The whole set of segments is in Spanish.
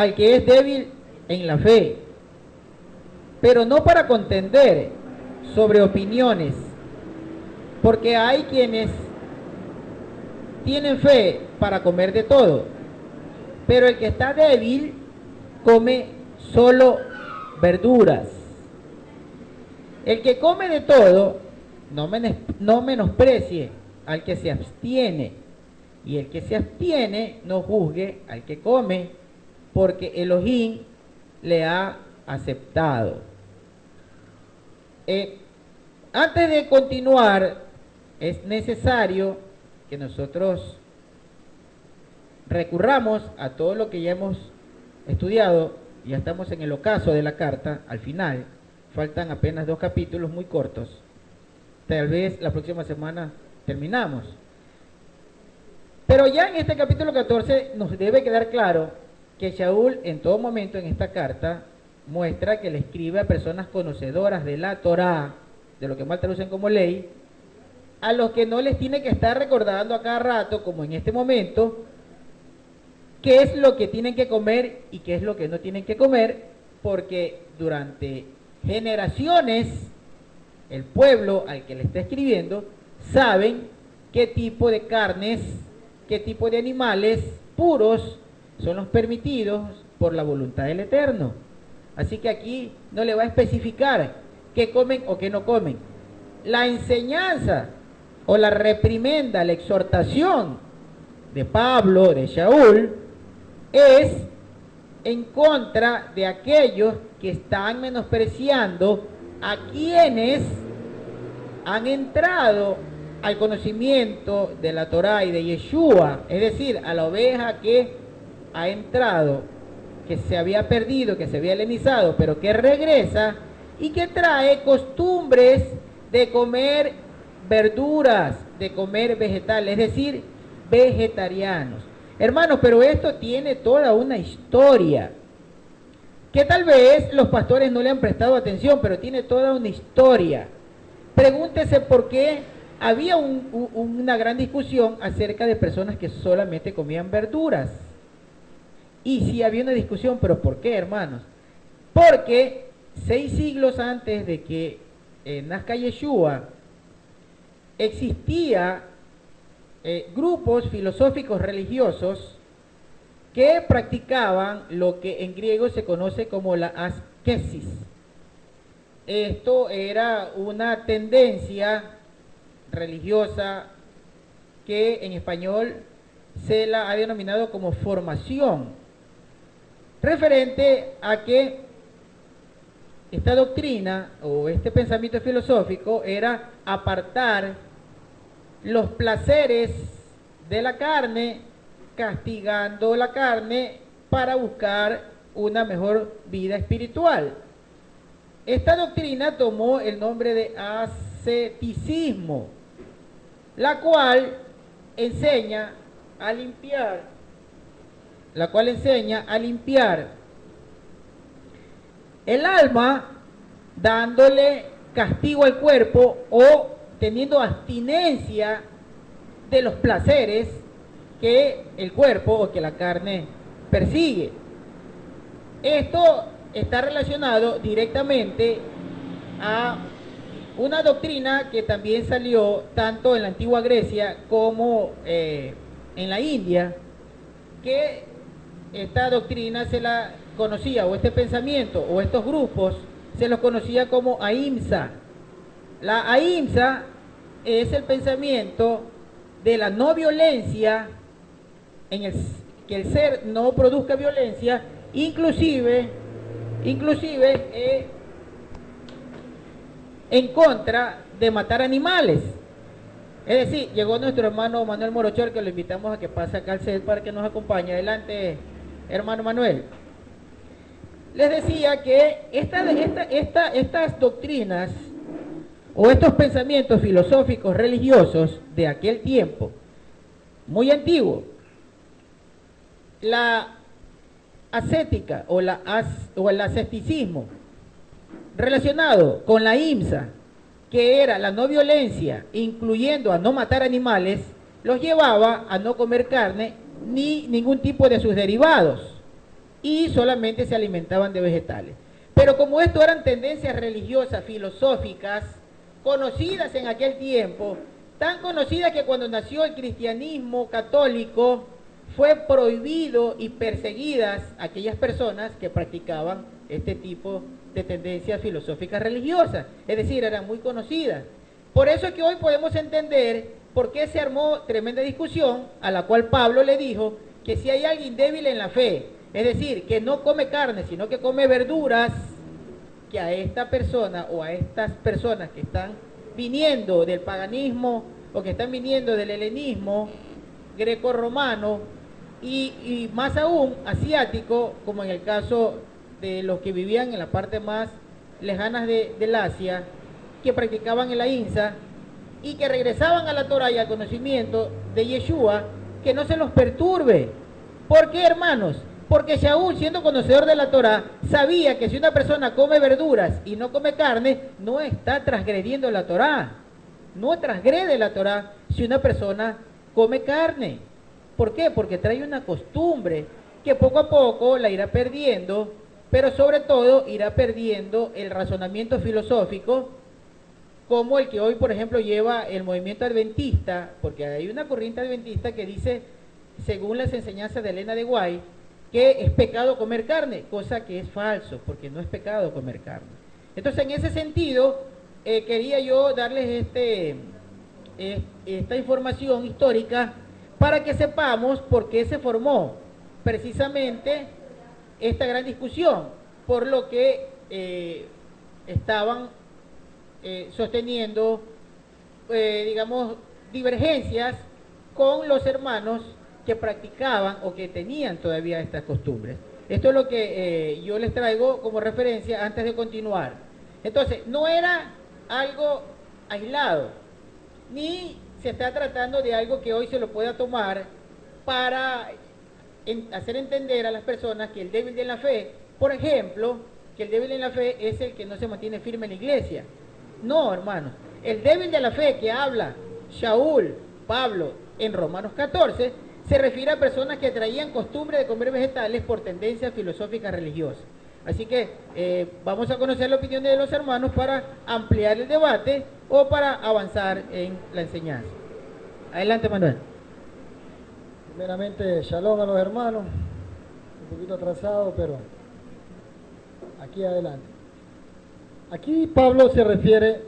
al que es débil en la fe, pero no para contender sobre opiniones, porque hay quienes tienen fe para comer de todo, pero el que está débil come solo verduras. El que come de todo no menosprecie al que se abstiene, y el que se abstiene no juzgue al que come, porque Elohim le ha aceptado. Antes de continuar, es necesario que nosotros recurramos a todo lo que ya hemos estudiado. Ya estamos en el ocaso de la carta, al final. Faltan apenas 2 capítulos muy cortos. Tal vez la próxima semana terminamos. Pero ya en este capítulo 14 nos debe quedar claro que Shaul en todo momento en esta carta muestra que le escribe a personas conocedoras de la Torá, de lo que mal traducen como ley, a los que no les tiene que estar recordando a cada rato, como en este momento, qué es lo que tienen que comer y qué es lo que no tienen que comer, porque durante generaciones el pueblo al que le está escribiendo saben qué tipo de carnes, qué tipo de animales puros son los permitidos por la voluntad del Eterno. Así que aquí no le va a especificar qué comen o qué no comen. La enseñanza o la reprimenda, la exhortación de Pablo, de Shaul, es en contra de aquellos que están menospreciando a quienes han entrado al conocimiento de la Torá y de Yeshua, es decir, a la oveja que ha entrado, que se había perdido, que se había helenizado, pero que regresa y que trae costumbres de comer verduras, de comer vegetales, es decir, vegetarianos. Hermanos, pero esto tiene toda una historia, que tal vez los pastores no le han prestado atención, pero tiene toda una historia. Pregúntese por qué había una gran discusión acerca de personas que solamente comían verduras. Y sí había una discusión, pero ¿por qué, hermanos? Porque 6 siglos antes de que nazca Yeshua, existía grupos filosóficos religiosos que practicaban lo que en griego se conoce como la asquesis. Esto era una tendencia religiosa que en español se la ha denominado como formación, referente a que esta doctrina o este pensamiento filosófico era apartar los placeres de la carne, castigando la carne para buscar una mejor vida espiritual. Esta doctrina tomó el nombre de asceticismo, la cual enseña a limpiar el alma, dándole castigo al cuerpo o teniendo abstinencia de los placeres que el cuerpo o que la carne persigue. Esto está relacionado directamente a una doctrina que también salió tanto en la antigua Grecia como en la India, que esta doctrina se la conocía, o este pensamiento, o estos grupos, se los conocía como ahimsa. La ahimsa es el pensamiento de la no violencia, que el ser no produzca violencia, inclusive en contra de matar animales. Es decir, llegó nuestro hermano Manuel Morochor, que lo invitamos a que pase acá al set para que nos acompañe. Adelante, hermano Manuel. Les decía que estas doctrinas o estos pensamientos filosóficos religiosos de aquel tiempo, muy antiguo, la ascética o el asceticismo relacionado con la IMSA, que era la no violencia, incluyendo a no matar animales, los llevaba a no comer carne ni ningún tipo de sus derivados. y solamente se alimentaban de vegetales. Pero como esto eran tendencias religiosas, filosóficas, conocidas en aquel tiempo, tan conocidas que cuando nació el cristianismo católico fue prohibido y perseguidas aquellas personas que practicaban este tipo de tendencias filosóficas religiosas, es decir, eran muy conocidas. Por eso es que hoy podemos entender por qué se armó tremenda discusión, a la cual Pablo le dijo que si hay alguien débil en la fe, es decir, que no come carne, sino que come verduras, que a esta persona o a estas personas que están viniendo del paganismo o que están viniendo del helenismo greco-romano y más aún asiático, como en el caso de los que vivían en la parte más lejanas del Asia, que practicaban el ahimsa y que regresaban a la Torah y al conocimiento de Yeshua, que no se los perturbe. ¿Por qué, hermanos? Porque Shaul, siendo conocedor de la Torah, sabía que si una persona come verduras y no come carne, no está transgrediendo la Torah. No transgrede la Torah si una persona come carne. ¿Por qué? Porque trae una costumbre que poco a poco la irá perdiendo, pero sobre todo irá perdiendo el razonamiento filosófico, como el que hoy, por ejemplo, lleva el movimiento adventista, porque hay una corriente adventista que dice, según las enseñanzas de Elena de White, que es pecado comer carne, cosa que es falso, porque no es pecado comer carne. Entonces, en ese sentido, quería yo darles esta información histórica para que sepamos por qué se formó precisamente esta gran discusión, por lo que estaban sosteniendo, digamos, divergencias con los hermanos que practicaban o que tenían todavía estas costumbres. Esto es lo que yo les traigo como referencia antes de continuar. Entonces, no era algo aislado, ni se está tratando de algo que hoy se lo pueda tomar para hacer entender a las personas que el débil de la fe, por ejemplo, que el débil en la fe es el que no se mantiene firme en la iglesia. No, hermanos, el débil de la fe que habla Shaul, Pablo, en Romanos 14, se refiere a personas que traían costumbre de comer vegetales por tendencias filosóficas religiosas. Así que vamos a conocer la opinión de los hermanos para ampliar el debate o para avanzar en la enseñanza. Adelante, Manuel. Primeramente, shalom a los hermanos, un poquito atrasado, pero aquí adelante. Aquí Pablo se refiere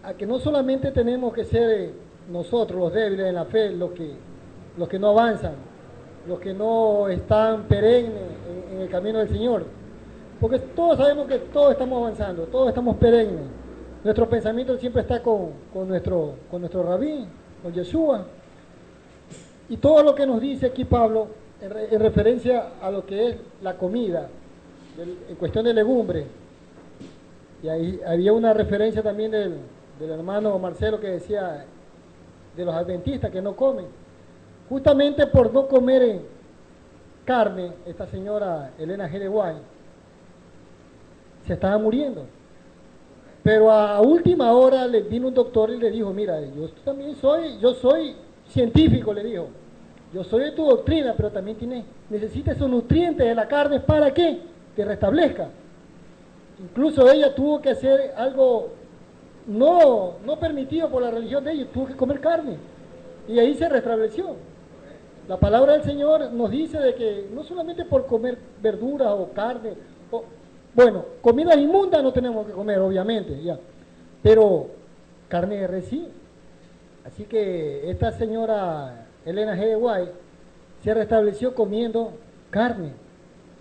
a que no solamente tenemos que ser nosotros los débiles en la fe, los que no avanzan, los que no están perennes en el camino del Señor, porque todos sabemos que todos estamos avanzando, todos estamos perennes. Nuestro pensamiento siempre está con nuestro rabí, con Yeshua, y todo lo que nos dice aquí Pablo en referencia a lo que es la comida, en cuestión de legumbre. Y ahí había una referencia también del hermano Marcelo que decía de los adventistas que no comen. Justamente por no comer carne, esta señora Elena G. de White se estaba muriendo. Pero a última hora le vino un doctor y le dijo, mira, yo soy científico, le dijo. Yo soy de tu doctrina, pero también necesitas esos nutrientes de la carne, ¿para qué? Que restablezca. Incluso ella tuvo que hacer algo no permitido por la religión de ella, tuvo que comer carne. Y ahí se restableció. La palabra del Señor nos dice de que no solamente por comer verduras o carne, bueno, comida inmunda no tenemos que comer, obviamente, ya. Pero carne de res sí. Así que esta señora Elena G. de White se restableció comiendo carne.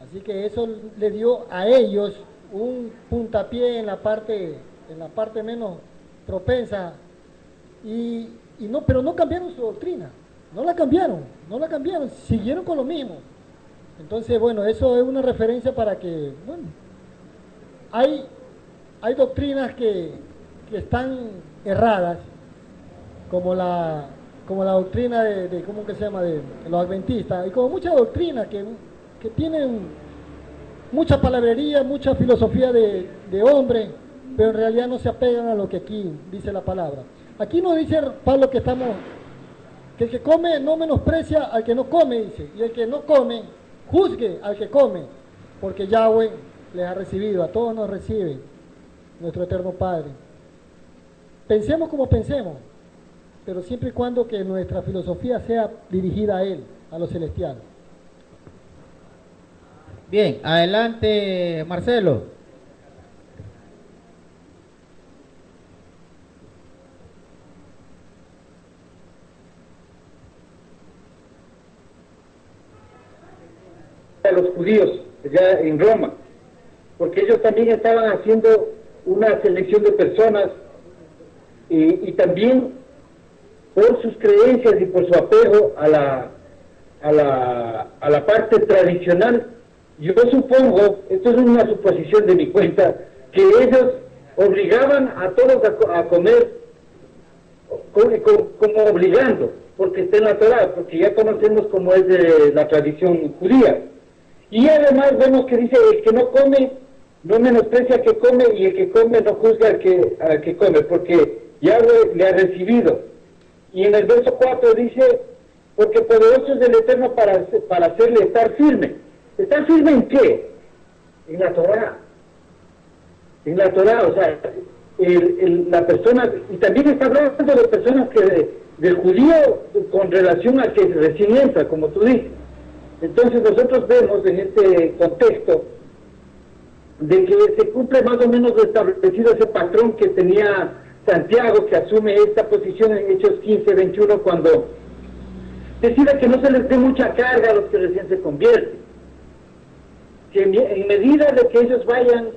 Así que eso le dio a ellos un puntapié en la parte menos propensa pero no cambiaron su doctrina, no la cambiaron, siguieron con lo mismo. Entonces, bueno, eso es una referencia para que, bueno, hay doctrinas que están erradas, como la doctrina de ¿cómo que se llama?, de los adventistas, y como muchas doctrinas que tienen mucha palabrería, mucha filosofía de hombre, pero en realidad no se apegan a lo que aquí dice la palabra. Aquí nos dice Pablo que el que come no menosprecia al que no come, dice, y el que no come juzgue al que come, porque Yahweh les ha recibido, a todos nos recibe nuestro eterno Padre. Pensemos como pensemos, pero siempre y cuando que nuestra filosofía sea dirigida a Él, a lo celestial. Bien, adelante Marcelo. A los judíos ya en Roma, porque ellos también estaban haciendo una selección de personas y también por sus creencias y por su apego a la parte tradicional. Yo supongo, esto es una suposición de mi cuenta, que ellos obligaban a todos a comer como obligando, porque está en la Torá, porque ya conocemos cómo es de la tradición judía. Y además vemos que dice, el que no come, no menosprecia al que come, y el que come no juzga al que come, porque Yahweh le ha recibido. Y en el verso 4 dice, porque poderoso es el Eterno para hacerle estar firme. ¿Estar firme en qué? En la Torá. En la Torá, o sea, la persona, y también está hablando de personas que del judío con relación a que recién entra, como tú dices. Entonces nosotros vemos en este contexto de que se cumple más o menos lo establecido ese patrón que tenía Santiago, que asume esta posición en Hechos 15:21, cuando decide que no se les dé mucha carga a los que recién se convierten, que en medida de que ellos vayan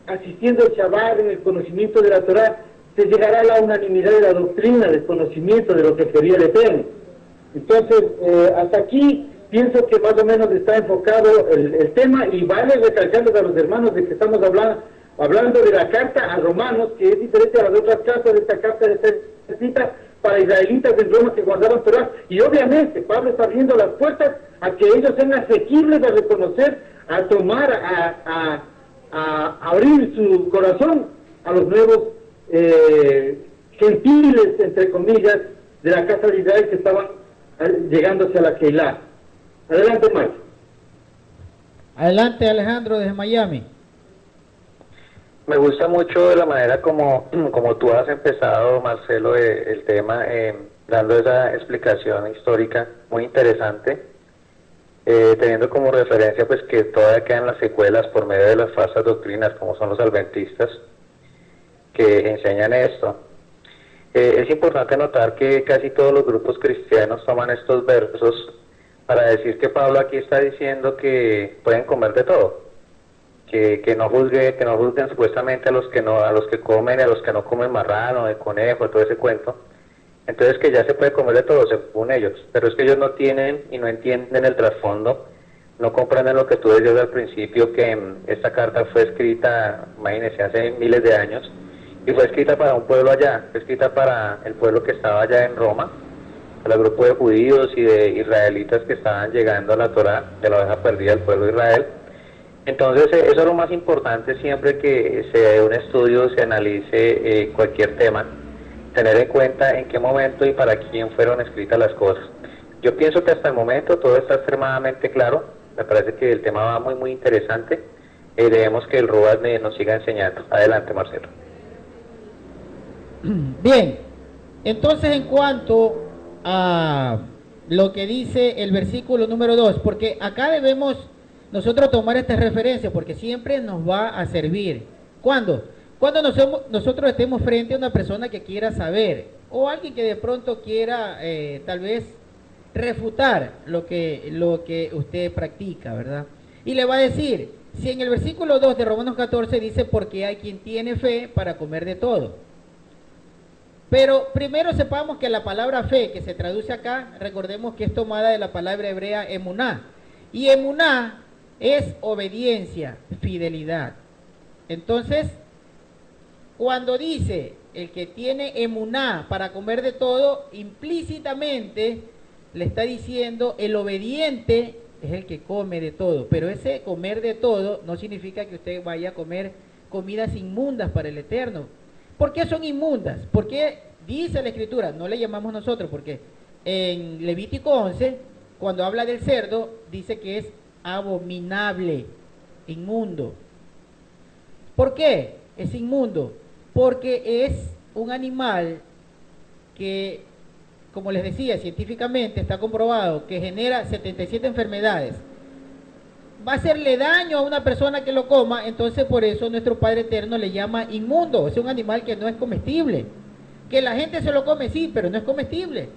asistiendo al Shabbat en el conocimiento de la Torá, se llegará a la unanimidad de la doctrina, del conocimiento de lo que quería el Eterno. Entonces, hasta aquí pienso que más o menos está enfocado el tema, y vale recalcarles a los hermanos de que estamos hablando de la carta a Romanos, que es diferente a las otras cartas. Esta carta está escrita para israelitas en Roma que guardaban Torah, y obviamente Pablo está abriendo las puertas a que ellos sean asequibles a reconocer, a tomar, a abrir su corazón a los nuevos gentiles, entre comillas, de la casa de Israel, que estaban llegando hacia la Keilah. Adelante, Mike. Adelante, Alejandro, desde Miami. Me gusta mucho la manera como tú has empezado, Marcelo, el tema, dando esa explicación histórica muy interesante, teniendo como referencia pues que todavía quedan las secuelas por medio de las falsas doctrinas, como son los adventistas, que enseñan esto. Es importante notar que casi todos los grupos cristianos toman estos versos para decir que Pablo aquí está diciendo que pueden comer de todo, que no juzguen supuestamente a los que comen, a los que no comen marrano, de conejo, todo ese cuento. Entonces que ya se puede comer de todo según ellos, pero es que ellos no tienen y no entienden el trasfondo, no comprenden lo que tú decías al principio, que esta carta fue escrita, imagínense, hace miles de años, y fue escrita para un pueblo allá, fue escrita para el pueblo que estaba allá en Roma, para el grupo de judíos y de israelitas que estaban llegando a la Torá, de la oveja perdida del pueblo de Israel. Entonces eso es lo más importante siempre que se dé un estudio, se analice cualquier tema, tener en cuenta en qué momento y para quién fueron escritas las cosas. Yo pienso que hasta el momento todo está extremadamente claro, me parece que el tema va muy interesante, debemos que el Ruas nos siga enseñando. Adelante, Marcelo. Bien, entonces en cuanto a lo que dice el versículo número 2, porque acá debemos nosotros tomar esta referencia, porque siempre nos va a servir. ¿Cuándo? Cuando nosotros estemos frente a una persona que quiera saber, o alguien que de pronto quiera tal vez refutar lo que usted practica, ¿verdad? Y le va a decir, si en el versículo 2 de Romanos 14 dice, porque hay quien tiene fe para comer de todo. Pero primero sepamos que la palabra fe, que se traduce acá, recordemos que es tomada de la palabra hebrea emuná. Y emuná es obediencia, fidelidad. Entonces, cuando dice el que tiene emuná para comer de todo, implícitamente le está diciendo el obediente es el que come de todo. Pero ese comer de todo no significa que usted vaya a comer comidas inmundas para el Eterno. ¿Por qué son inmundas? Porque dice la Escritura, no le llamamos nosotros, porque en Levítico 11, cuando habla del cerdo, dice que es abominable, inmundo. ¿Por qué es inmundo? Porque es un animal que, como les decía, científicamente está comprobado que genera 77 enfermedades. Va a hacerle daño a una persona que lo coma, entonces por eso nuestro Padre Eterno le llama inmundo. Es un animal que no es comestible. Que la gente se lo come, sí, pero no es comestible.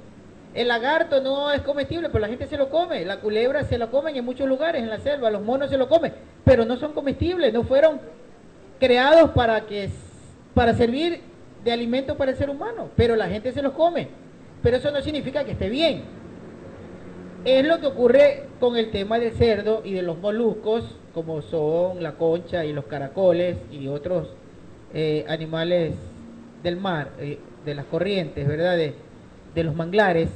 El lagarto no es comestible, pero la gente se lo come. La culebra se lo comen en muchos lugares, en la selva. Los monos se lo comen, pero no son comestibles. No fueron creados para servir de alimento para el ser humano, pero la gente se los come. Pero eso no significa que esté bien. Es lo que ocurre con el tema del cerdo y de los moluscos, como son la concha y los caracoles y otros animales del mar, de las corrientes, ¿verdad? De los manglares,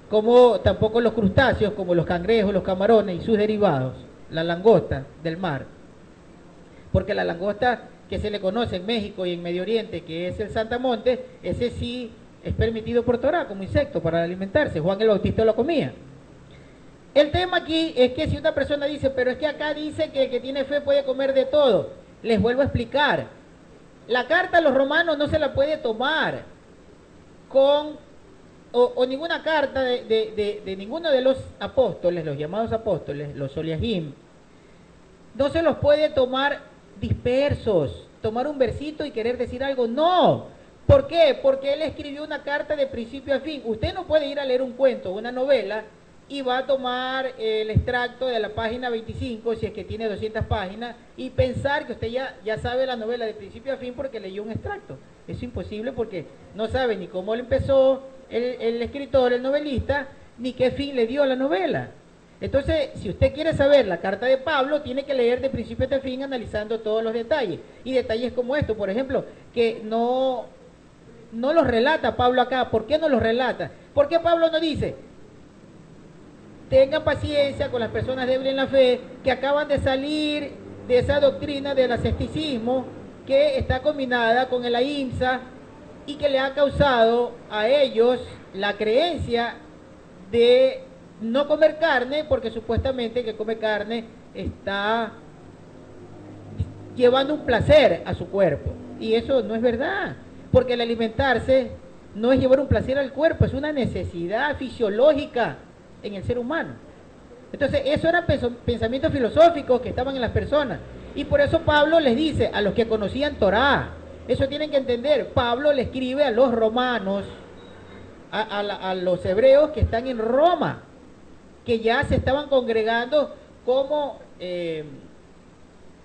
como tampoco los crustáceos, como los cangrejos, los camarones y sus derivados, la langosta del mar. Porque la langosta que se le conoce en México y en Medio Oriente, que es el santamonte, ese sí es permitido por Torah como insecto para alimentarse. Juan el Bautista lo comía. El tema aquí es que si una persona dice, pero es que acá dice que el que tiene fe puede comer de todo, les vuelvo a explicar. La carta a los romanos no se la puede tomar o ninguna carta de ninguno de los apóstoles, los llamados apóstoles, los soliahim, no se los puede tomar dispersos, tomar un versito y querer decir algo. No. ¿Por qué? Porque él escribió una carta de principio a fin. Usted no puede ir a leer un cuento, una novela, y va a tomar el extracto de la página 25, si es que tiene 200 páginas, y pensar que usted ya sabe la novela de principio a fin porque leyó un extracto. Es imposible porque no sabe ni cómo le empezó el escritor, el novelista, ni qué fin le dio a la novela. Entonces, si usted quiere saber la carta de Pablo, tiene que leer de principio a fin analizando todos los detalles. Y detalles como esto, por ejemplo, que no los relata Pablo acá. ¿Por qué no los relata? Porque Pablo no dice, tengan paciencia con las personas débiles en la fe, que acaban de salir de esa doctrina del asceticismo, que está combinada con el ahimsa, y que le ha causado a ellos la creencia de no comer carne, porque supuestamente el que come carne está llevando un placer a su cuerpo, y eso no es verdad, porque el alimentarse no es llevar un placer al cuerpo, es una necesidad fisiológica en el ser humano. Entonces eso eran pensamientos filosóficos que estaban en las personas, y por eso Pablo les dice a los que conocían Torah, eso tienen que entender. Pablo le escribe a los romanos, a los hebreos que están en Roma, que ya se estaban congregando como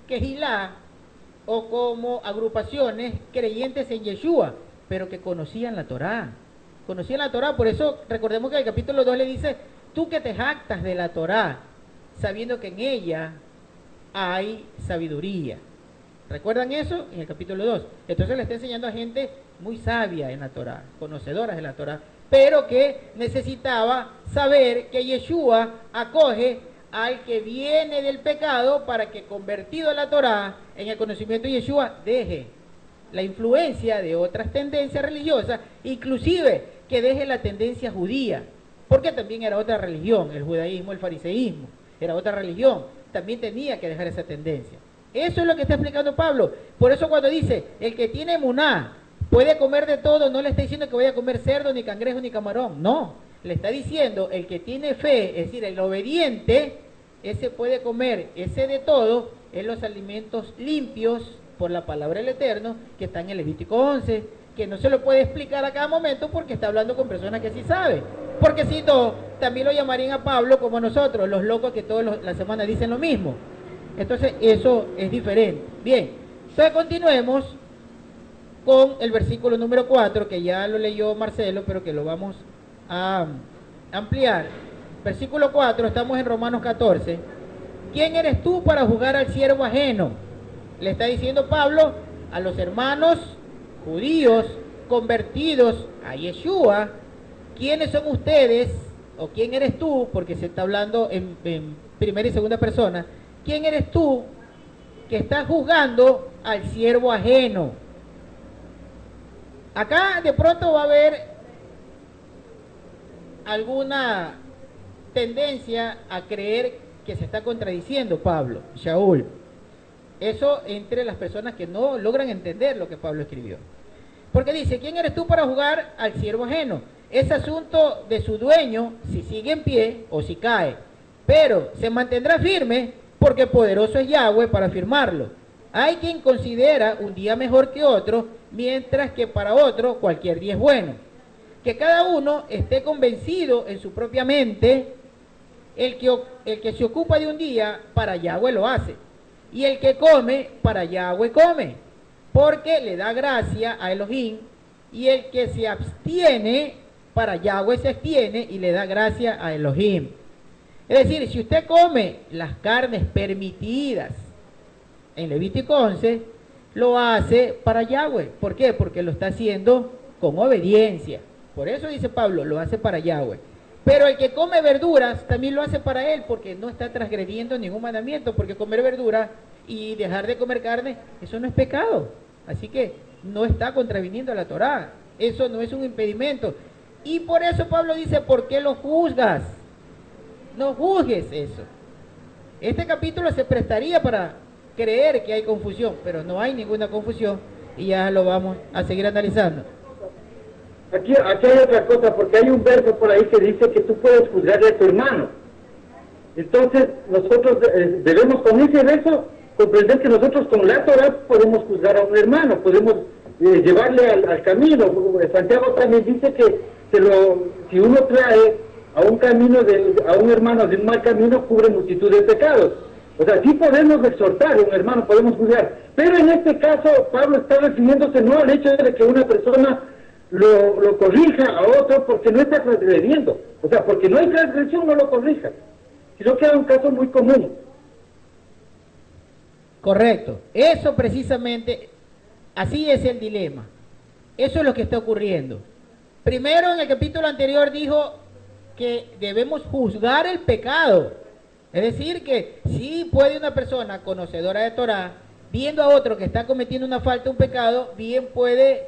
Quejilá o como agrupaciones creyentes en Yeshua, pero que conocían la Torá. Conocían la Torá, por eso recordemos que el capítulo 2 le dice, tú que te jactas de la Torá, sabiendo que en ella hay sabiduría. ¿Recuerdan eso? En el capítulo 2. Entonces le está enseñando a gente muy sabia en la Torá, conocedoras de la Torá, pero que necesitaba saber que Yeshua acoge al que viene del pecado para que, convertido a la Torá, en el conocimiento de Yeshua, deje la influencia de otras tendencias religiosas, inclusive que deje la tendencia judía, porque también era otra religión, el judaísmo, el fariseísmo, era otra religión, también tenía que dejar esa tendencia. Eso es lo que está explicando Pablo. Por eso cuando dice, el que tiene emuná puede comer de todo, no le está diciendo que vaya a comer cerdo, ni cangrejo, ni camarón. No, le está diciendo, el que tiene fe, es decir, el obediente, ese puede comer, ese de todo, en los alimentos limpios por la palabra del Eterno, que está en el Levítico 11, que no se lo puede explicar a cada momento porque está hablando con personas que sí saben. Porque si no, también lo llamarían a Pablo como a nosotros, los locos que todas las semanas dicen lo mismo. Entonces eso es diferente. Bien, entonces continuemos con el versículo número 4, que ya lo leyó Marcelo, pero que lo vamos a ampliar. Versículo 4, estamos en Romanos 14. ¿Quién eres tú para juzgar al siervo ajeno? Le está diciendo Pablo a los hermanos judíos convertidos a Yeshua. ¿Quiénes son ustedes? ¿O quién eres tú? Porque se está hablando en primera y segunda persona. ¿Quién eres tú que estás juzgando al siervo ajeno? Acá de pronto va a haber alguna tendencia a creer que se está contradiciendo Pablo, Shaul. Eso entre las personas que no logran entender lo que Pablo escribió. Porque dice, ¿quién eres tú para jugar al siervo ajeno? Es asunto de su dueño si sigue en pie o si cae. Pero se mantendrá firme porque poderoso es Yahweh para firmarlo. Hay quien considera un día mejor que otro, mientras que para otro cualquier día es bueno. Que cada uno esté convencido en su propia mente. El que se ocupa de un día, para Yahweh lo hace. Y el que come, para Yahweh come, porque le da gracia a Elohim. Y el que se abstiene, para Yahweh se abstiene y le da gracia a Elohim. Es decir, si usted come las carnes permitidas en Levítico 11, lo hace para Yahweh. ¿Por qué? Porque lo está haciendo con obediencia. Por eso dice Pablo, lo hace para Yahweh. Pero el que come verduras también lo hace para él, porque no está transgrediendo ningún mandamiento, porque comer verduras y dejar de comer carne, eso no es pecado. Así que no está contraviniendo a la Torá. Eso no es un impedimento. Y por eso Pablo dice, ¿por qué lo juzgas? No juzgues eso. Este capítulo se prestaría para creer que hay confusión, pero no hay ninguna confusión y ya lo vamos a seguir analizando. Aquí hay otra cosa, porque hay un verso por ahí que dice que tú puedes juzgarle a tu hermano. Entonces, nosotros debemos con ese verso comprender que nosotros con la Torah podemos juzgar a un hermano, podemos llevarle al camino. Santiago también dice que si uno trae a un hermano de un mal camino, cubre multitud de pecados. O sea, sí podemos exhortar a un hermano, podemos juzgar. Pero en este caso, Pablo está refiriéndose no al hecho de que una persona lo corrija a otro porque no está transgrediendo. O sea, porque no hay transgresión, no lo corrija. Sino que es un caso muy común. Correcto. Eso precisamente, así es el dilema. Eso es lo que está ocurriendo. Primero, en el capítulo anterior dijo que debemos juzgar el pecado. Es decir, que si puede una persona conocedora de Torah, viendo a otro que está cometiendo una falta, un pecado, bien puede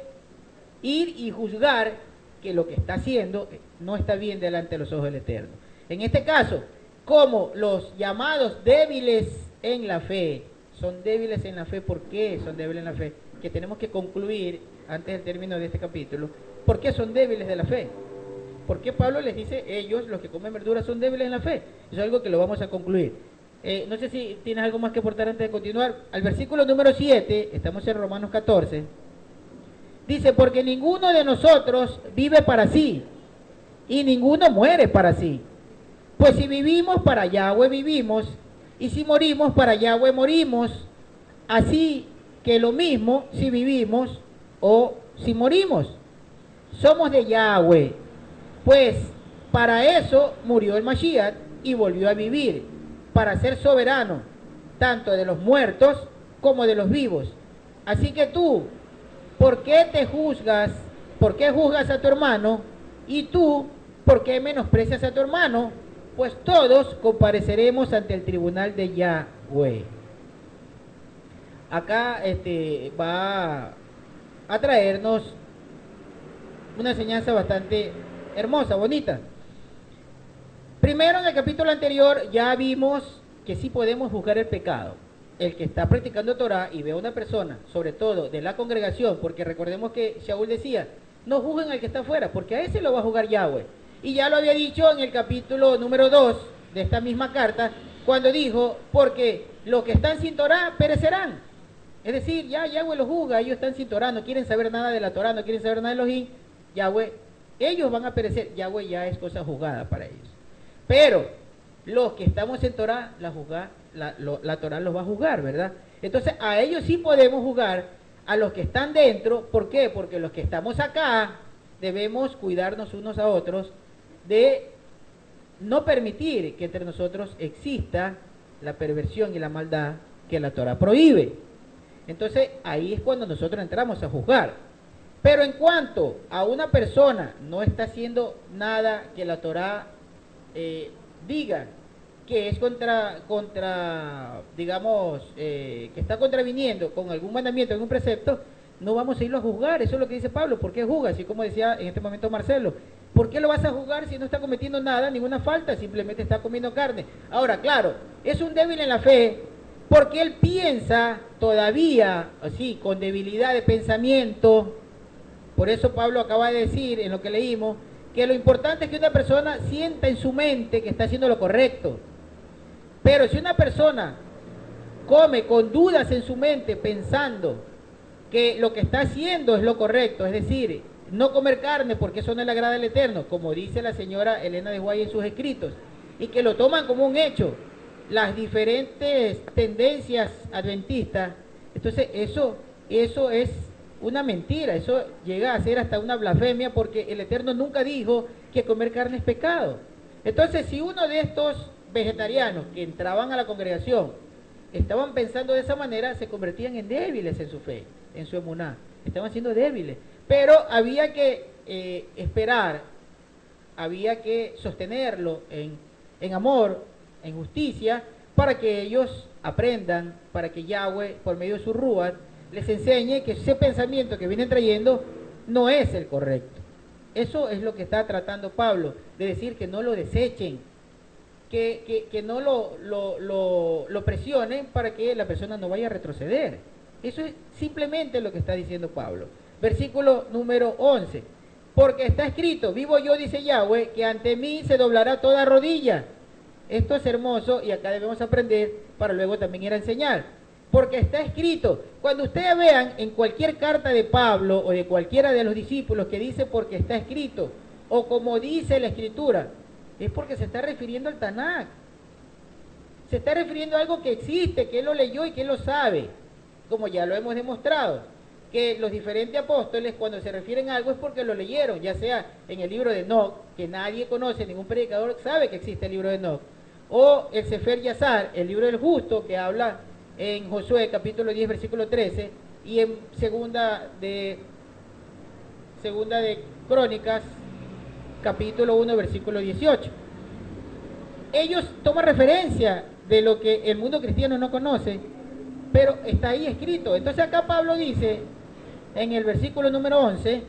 ir y juzgar que lo que está haciendo no está bien delante de los ojos del Eterno. En este caso, como los llamados débiles en la fe, son débiles en la fe, ¿por qué son débiles en la fe? Que tenemos que concluir antes del término de este capítulo, ¿por qué son débiles de la fe? ¿Por qué Pablo les dice, ellos, los que comen verduras, son débiles en la fe? Eso es algo que lo vamos a concluir. No sé si tienes algo más que aportar antes de continuar. Al versículo número 7, estamos en Romanos 14, dice, porque ninguno de nosotros vive para sí, y ninguno muere para sí. Pues si vivimos, para Yahweh vivimos, y si morimos, para Yahweh morimos. Así que lo mismo si vivimos o si morimos. Somos de Yahweh, pues para eso murió el Mashiach y volvió a vivir, para ser soberano, tanto de los muertos como de los vivos. Así que tú, ¿por qué te juzgas? ¿Por qué juzgas a tu hermano? Y tú, ¿por qué menosprecias a tu hermano? Pues todos compareceremos ante el tribunal de Yahweh. Acá va a traernos una enseñanza bastante hermosa, bonita. Primero, en el capítulo anterior ya vimos que sí podemos juzgar el pecado. El que está practicando Torah y ve a una persona, sobre todo de la congregación, porque recordemos que Shaul decía, no juzguen al que está afuera, porque a ese lo va a juzgar Yahweh. Y ya lo había dicho en el capítulo número 2 de esta misma carta, cuando dijo, porque los que están sin Torah perecerán. Es decir, ya Yahweh los juzga, ellos están sin Torah, no quieren saber nada de la Torah, no quieren saber nada de Elohim, Yahweh, ellos van a perecer, Yahweh ya es cosa juzgada para ellos. Pero los que estamos en Torah, la Torah los va a juzgar, ¿verdad? Entonces a ellos sí podemos juzgar, a los que están dentro. ¿Por qué? Porque los que estamos acá debemos cuidarnos unos a otros de no permitir que entre nosotros exista la perversión y la maldad que la Torah prohíbe. Entonces ahí es cuando nosotros entramos a juzgar. Pero en cuanto a una persona no está haciendo nada que la Torah diga que es digamos, que está contraviniendo con algún mandamiento, algún precepto, no vamos a irlo a juzgar. Eso es lo que dice Pablo. ¿Por qué juzgas? Y como decía en este momento Marcelo, ¿Por qué lo vas a juzgar si no está cometiendo nada, ninguna falta? Simplemente está comiendo carne. Ahora, claro, es un débil en la fe porque él piensa todavía, así, con debilidad de pensamiento. Por eso Pablo acaba de decir, en lo que leímos, que lo importante es que una persona sienta en su mente que está haciendo lo correcto. Pero si una persona come con dudas en su mente pensando que lo que está haciendo es lo correcto, es decir, no comer carne porque eso no le agrada al Eterno, como dice la señora Elena de Guay en sus escritos, y que lo toman como un hecho, las diferentes tendencias adventistas, entonces eso es una mentira, eso llega a ser hasta una blasfemia porque el Eterno nunca dijo que comer carne es pecado. Entonces, si uno de estos vegetarianos que entraban a la congregación estaban pensando de esa manera, se convertían en débiles en su fe, en su emuná, estaban siendo débiles. Pero había que esperar, había que sostenerlo en amor, en justicia, para que ellos aprendan, para que Yahweh, por medio de su Ruach, les enseñe que ese pensamiento que vienen trayendo no es el correcto. Eso es lo que está tratando Pablo, de decir que no lo desechen, que no lo presionen para que la persona no vaya a retroceder. Eso es simplemente lo que está diciendo Pablo. Versículo número 11. Porque está escrito, vivo yo, dice Yahweh, que ante mí se doblará toda rodilla. Esto es hermoso y acá debemos aprender para luego también ir a enseñar. Porque está escrito, cuando ustedes vean en cualquier carta de Pablo o de cualquiera de los discípulos que dice porque está escrito, o como dice la Escritura, es porque se está refiriendo al Tanakh. Se está refiriendo a algo que existe, que él lo leyó y que él lo sabe, como ya lo hemos demostrado, que los diferentes apóstoles cuando se refieren a algo es porque lo leyeron, ya sea en el libro de Enoch, que nadie conoce, ningún predicador sabe que existe el libro de Enoch, o el Sefer Yazar, el libro del justo, que habla en Josué capítulo 10 versículo 13, y en segunda de Crónicas capítulo 1 versículo 18. Ellos toman referencia de lo que el mundo cristiano no conoce, pero está ahí escrito. Entonces acá Pablo dice en el versículo número 11,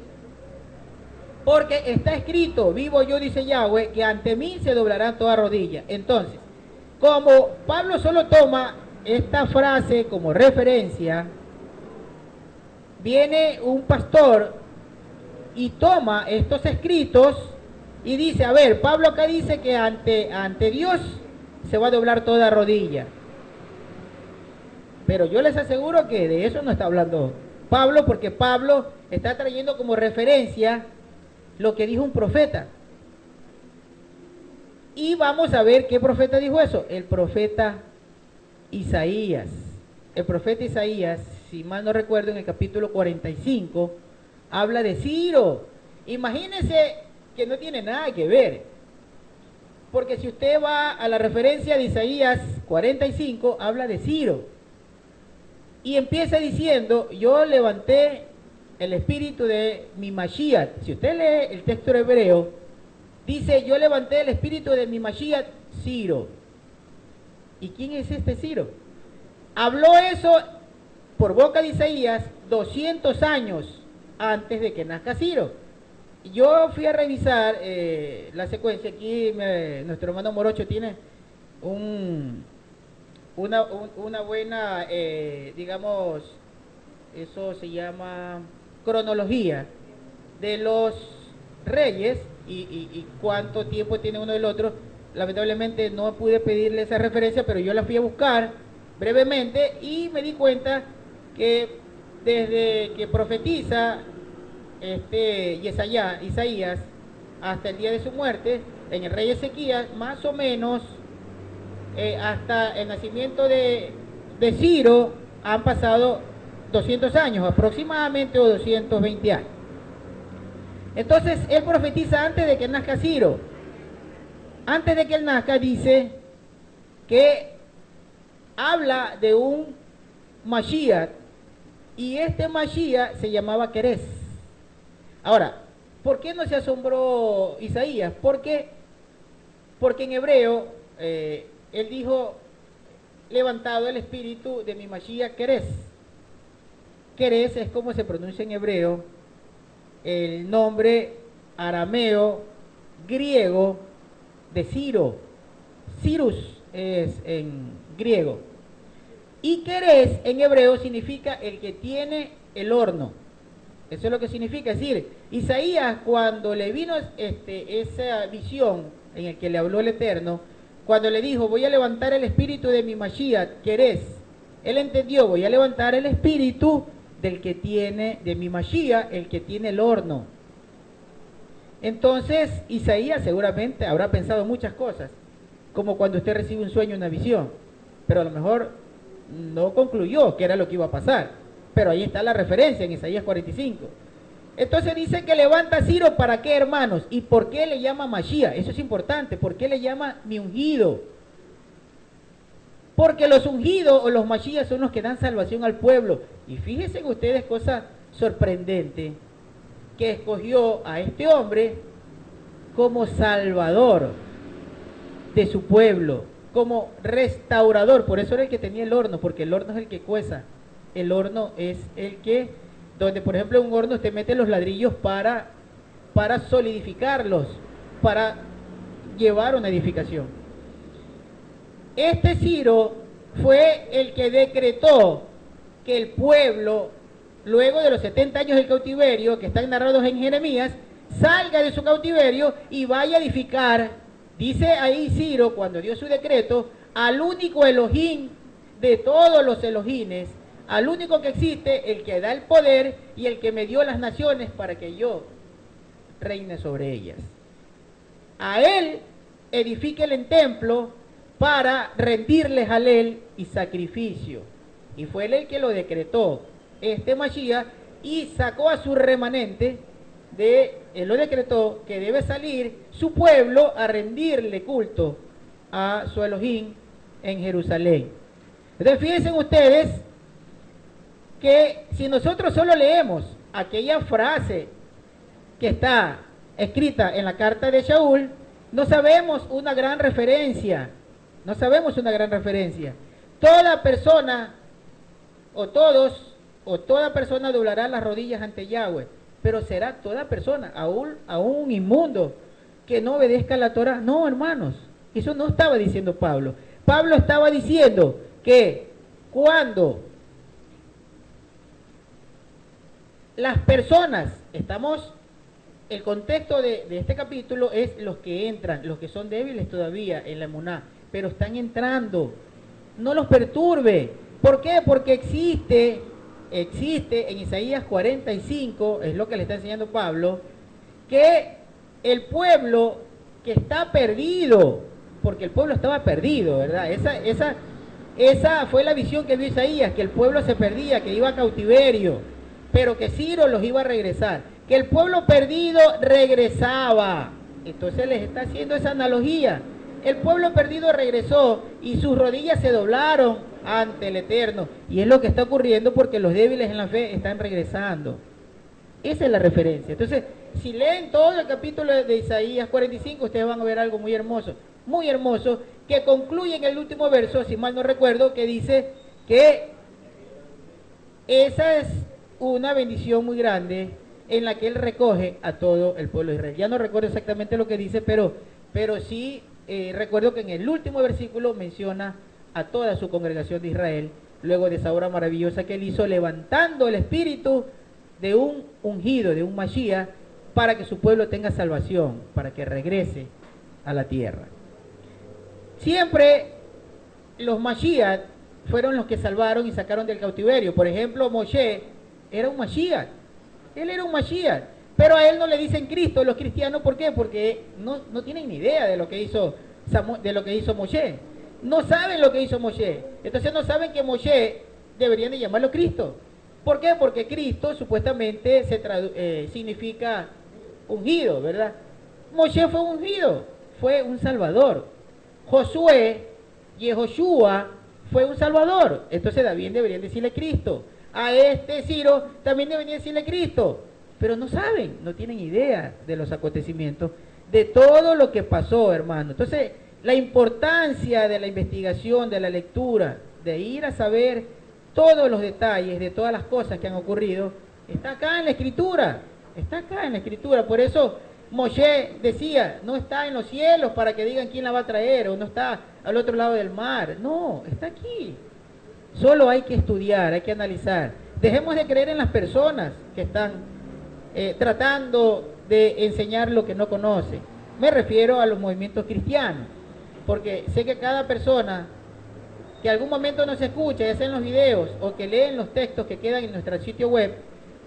porque está escrito, vivo yo, dice Yahweh, que ante mí se doblará toda rodilla. Entonces, como Pablo solo toma esta frase como referencia, viene un pastor y toma estos escritos y dice, a ver, Pablo acá dice que ante Dios se va a doblar toda rodilla. Pero yo les aseguro que de eso no está hablando Pablo, porque Pablo está trayendo como referencia lo que dijo un profeta. Y vamos a ver qué profeta dijo eso. El profeta Isaías. El profeta Isaías, si mal no recuerdo, en el capítulo 45, habla de Ciro. Imagínense que no tiene nada que ver. Porque si usted va a la referencia de Isaías 45, habla de Ciro. Y empieza diciendo, yo levanté el espíritu de mi Mashiach. Si usted lee el texto hebreo, dice, yo levanté el espíritu de mi Mashiach, Ciro. ¿Y quién es este Ciro? Habló eso por boca de Isaías 200 años antes de que nazca Ciro. Yo fui a revisar la secuencia. Aquí nuestro hermano Morocho tiene una buena, digamos, eso se llama cronología de los reyes y cuánto tiempo tiene uno del otro. Lamentablemente no pude pedirle esa referencia, pero yo la fui a buscar brevemente y me di cuenta que desde que profetiza Isaías hasta el día de su muerte, en el rey Ezequías, más o menos hasta el nacimiento de Ciro han pasado 200 años aproximadamente, o 220 años. Entonces él profetiza antes de que nazca Ciro. Antes de que él nazca dice que habla de un Mashiach, y este Mashiach se llamaba Querés. Ahora, ¿por qué no se asombró Isaías? Porque en hebreo él dijo, levantado el espíritu de mi Mashiach Querés. Querés es como se pronuncia en hebreo el nombre arameo griego de Ciro. Cyrus es en griego. Y Querés en hebreo significa el que tiene el horno. Eso es lo que significa. Es decir, Isaías, cuando le vino esa visión en el que le habló el Eterno, cuando le dijo, voy a levantar el espíritu de mi Mashiach, Querés, él entendió, voy a levantar el espíritu del que tiene, de mi Mashiach, el que tiene el horno. Entonces, Isaías seguramente habrá pensado muchas cosas, como cuando usted recibe un sueño, una visión, pero a lo mejor no concluyó que era lo que iba a pasar, pero ahí está la referencia en Isaías 45. Entonces dice que levanta a Ciro, ¿para qué, hermanos? ¿Y por qué le llama Mashiach? Eso es importante. ¿Por qué le llama mi ungido? Porque los ungidos o los Mashiach son los que dan salvación al pueblo. Y fíjense ustedes, cosa sorprendente, que escogió a este hombre como salvador de su pueblo, como restaurador. Por eso era el que tenía el horno, porque el horno es el que cueza. El horno es el que, donde por ejemplo en un horno usted mete los ladrillos para solidificarlos, para llevar una edificación. Este Ciro fue el que decretó que el pueblo, luego de los 70 años del cautiverio, que están narrados en Jeremías, salga de su cautiverio y vaya a edificar, dice ahí Ciro, cuando dio su decreto, al único Elohim de todos los Elohines, al único que existe, el que da el poder y el que me dio las naciones para que yo reine sobre ellas. A él edifíquele en templo para rendirles a él y sacrificio. Y fue él el que lo decretó, este Mashiach, y sacó a su remanente, él lo decretó que debe salir su pueblo a rendirle culto a su Elohim en Jerusalén. Entonces fíjense ustedes que si nosotros solo leemos aquella frase que está escrita en la carta de Shaul, no sabemos una gran referencia, Toda persona, o todos, o toda persona doblará las rodillas ante Yahweh, pero será toda persona, aún un inmundo, que no obedezca la Torah. No, hermanos, eso no estaba diciendo Pablo. Pablo estaba diciendo que cuando las personas, el contexto de este capítulo es los que entran, los que son débiles todavía en la emuná, pero están entrando, no los perturbe. ¿Por qué? Porque existe en Isaías 45, es lo que le está enseñando Pablo, que el pueblo que está perdido, porque el pueblo estaba perdido, ¿verdad? Esa fue la visión que vio Isaías, que el pueblo se perdía, que iba a cautiverio, pero que Ciro los iba a regresar, que el pueblo perdido regresaba. Entonces les está haciendo esa analogía. El pueblo perdido regresó y sus rodillas se doblaron ante el Eterno. Y es lo que está ocurriendo porque los débiles en la fe están regresando. Esa es la referencia. Entonces, si leen todo el capítulo de Isaías 45, ustedes van a ver algo muy hermoso, que concluye en el último verso, si mal no recuerdo, que dice que esa es una bendición muy grande en la que él recoge a todo el pueblo de Israel. Ya no recuerdo exactamente lo que dice, pero sí recuerdo que en el último versículo menciona a toda su congregación de Israel, luego de esa obra maravillosa que él hizo, levantando el espíritu de un ungido, de un Mashiach, para que su pueblo tenga salvación, para que regrese a la tierra. Siempre los Mashiach fueron los que salvaron y sacaron del cautiverio. Por ejemplo, Moshe era un Mashiach, él era un Mashiach, pero a él no le dicen Cristo los cristianos. ¿Por qué? Porque no tienen ni idea de lo que hizo Moshe. No saben lo que hizo Moshe. Entonces no saben que Moshe deberían de llamarlo Cristo. ¿Por qué? Porque Cristo supuestamente significa ungido, ¿verdad? Moshe fue ungido, fue un salvador. Josué, Yehoshua, fue un salvador. Entonces también deberían decirle Cristo. A este Ciro también deberían decirle Cristo. Pero no saben, no tienen idea de los acontecimientos, de todo lo que pasó, hermano. Entonces, la importancia de la investigación, de la lectura, de ir a saber todos los detalles de todas las cosas que han ocurrido, está acá en la Escritura. Está acá en la Escritura. Por eso Moshe decía, no está en los cielos para que digan quién la va a traer, o no está al otro lado del mar. No, está aquí. Solo hay que estudiar, hay que analizar. Dejemos de creer en las personas que están tratando de enseñar lo que no conocen. Me refiero a los movimientos cristianos, porque sé que cada persona que algún momento nos escucha, ya sea en los videos o que leen los textos que quedan en nuestro sitio web,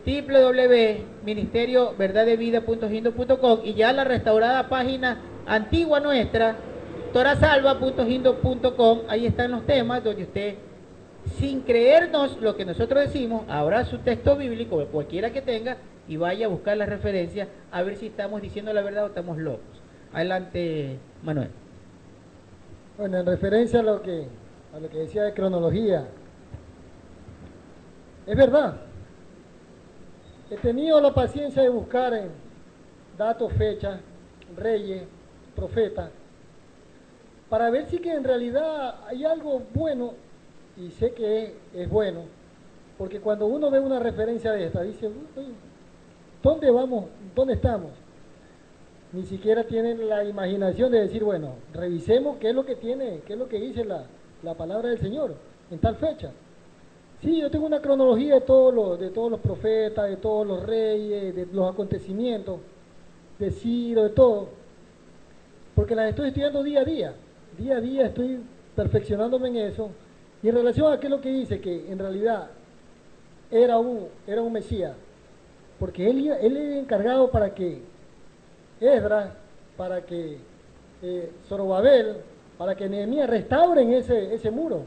www.ministerioverdadevida.gindo.com, y ya la restaurada página antigua nuestra, torasalva.gindo.com, ahí están los temas donde usted, sin creernos lo que nosotros decimos, abra su texto bíblico, cualquiera que tenga, y vaya a buscar las referencias a ver si estamos diciendo la verdad o estamos locos. Adelante, Manuel. Bueno, en referencia a lo que decía de cronología, es verdad. He tenido la paciencia de buscar en datos, fechas, reyes, profetas, para ver si que en realidad hay algo bueno, y sé que es bueno, porque cuando uno ve una referencia de esta, dice, ¿dónde vamos? ¿Dónde estamos? Ni siquiera tienen la imaginación de decir, bueno, revisemos qué es lo que tiene, qué es lo que dice la palabra del Señor en tal fecha. Sí, yo tengo una cronología de todos los profetas, de todos los reyes, de los acontecimientos, de Ciro, de todo, porque las estoy estudiando día a día estoy perfeccionándome en eso, y en relación a qué es lo que dice, que en realidad era un Mesías, porque él era encargado para que Esdras, para que Zorobabel, para que Nehemías restauren ese muro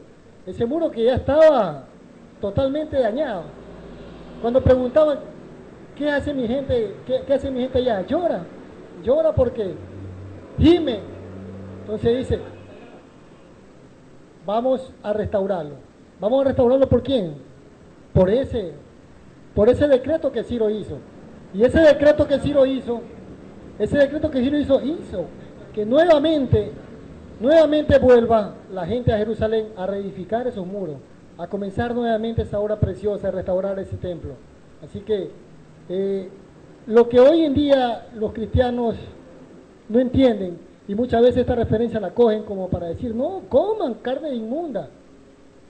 que ya estaba totalmente dañado. Cuando preguntaban, ¿qué hace mi gente? ¿Qué hace mi gente allá? Llora porque gime. Entonces dice, vamos a restaurarlo. ¿Vamos a restaurarlo por quién? Por ese decreto que Ciro hizo. Y ese decreto que Ciro hizo que nuevamente vuelva la gente a Jerusalén a reedificar esos muros, a comenzar nuevamente esa obra preciosa, a restaurar ese templo. Así que lo que hoy en día los cristianos no entienden, y muchas veces esta referencia la cogen como para decir, no, coman carne inmunda,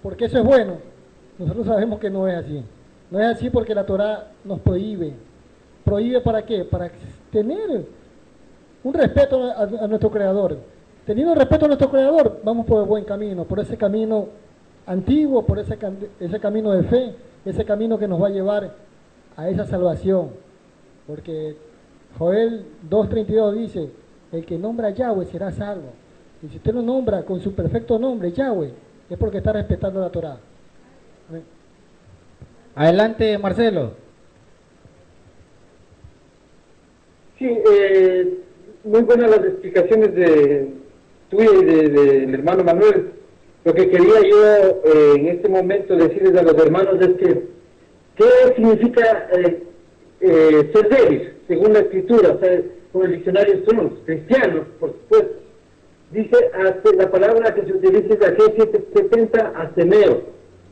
porque eso es bueno. Nosotros sabemos que no es así. No es así porque la Torá nos prohíbe. ¿Prohíbe para qué? Para tener un respeto a nuestro Creador. Teniendo respeto a nuestro Creador, vamos por el buen camino, por ese camino antiguo, por ese camino de fe, ese camino que nos va a llevar a esa salvación. Porque Joel 2:32 dice, el que nombra a Yahweh será salvo. Y si usted lo nombra con su perfecto nombre, Yahweh, es porque está respetando la Torá. Amén. Adelante, Marcelo. Sí, muy buenas las explicaciones de tuya y del hermano Manuel. Lo que quería yo en este momento decirles a los hermanos es que, ¿qué significa ser débil, según la Escritura? O sea, con el diccionario Strong, cristianos, por supuesto. Dice, la palabra que se utiliza es la G770, asemeo,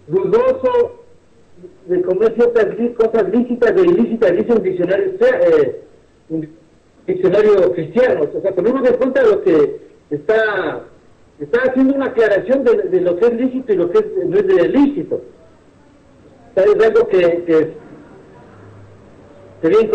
dudoso de comer ciertas cosas lícitas e ilícitas, dice un diccionario cristiano. O sea, ponemos en cuenta lo que está haciendo una aclaración de lo que es lícito y lo que no es ilícito. O sea, es algo que sería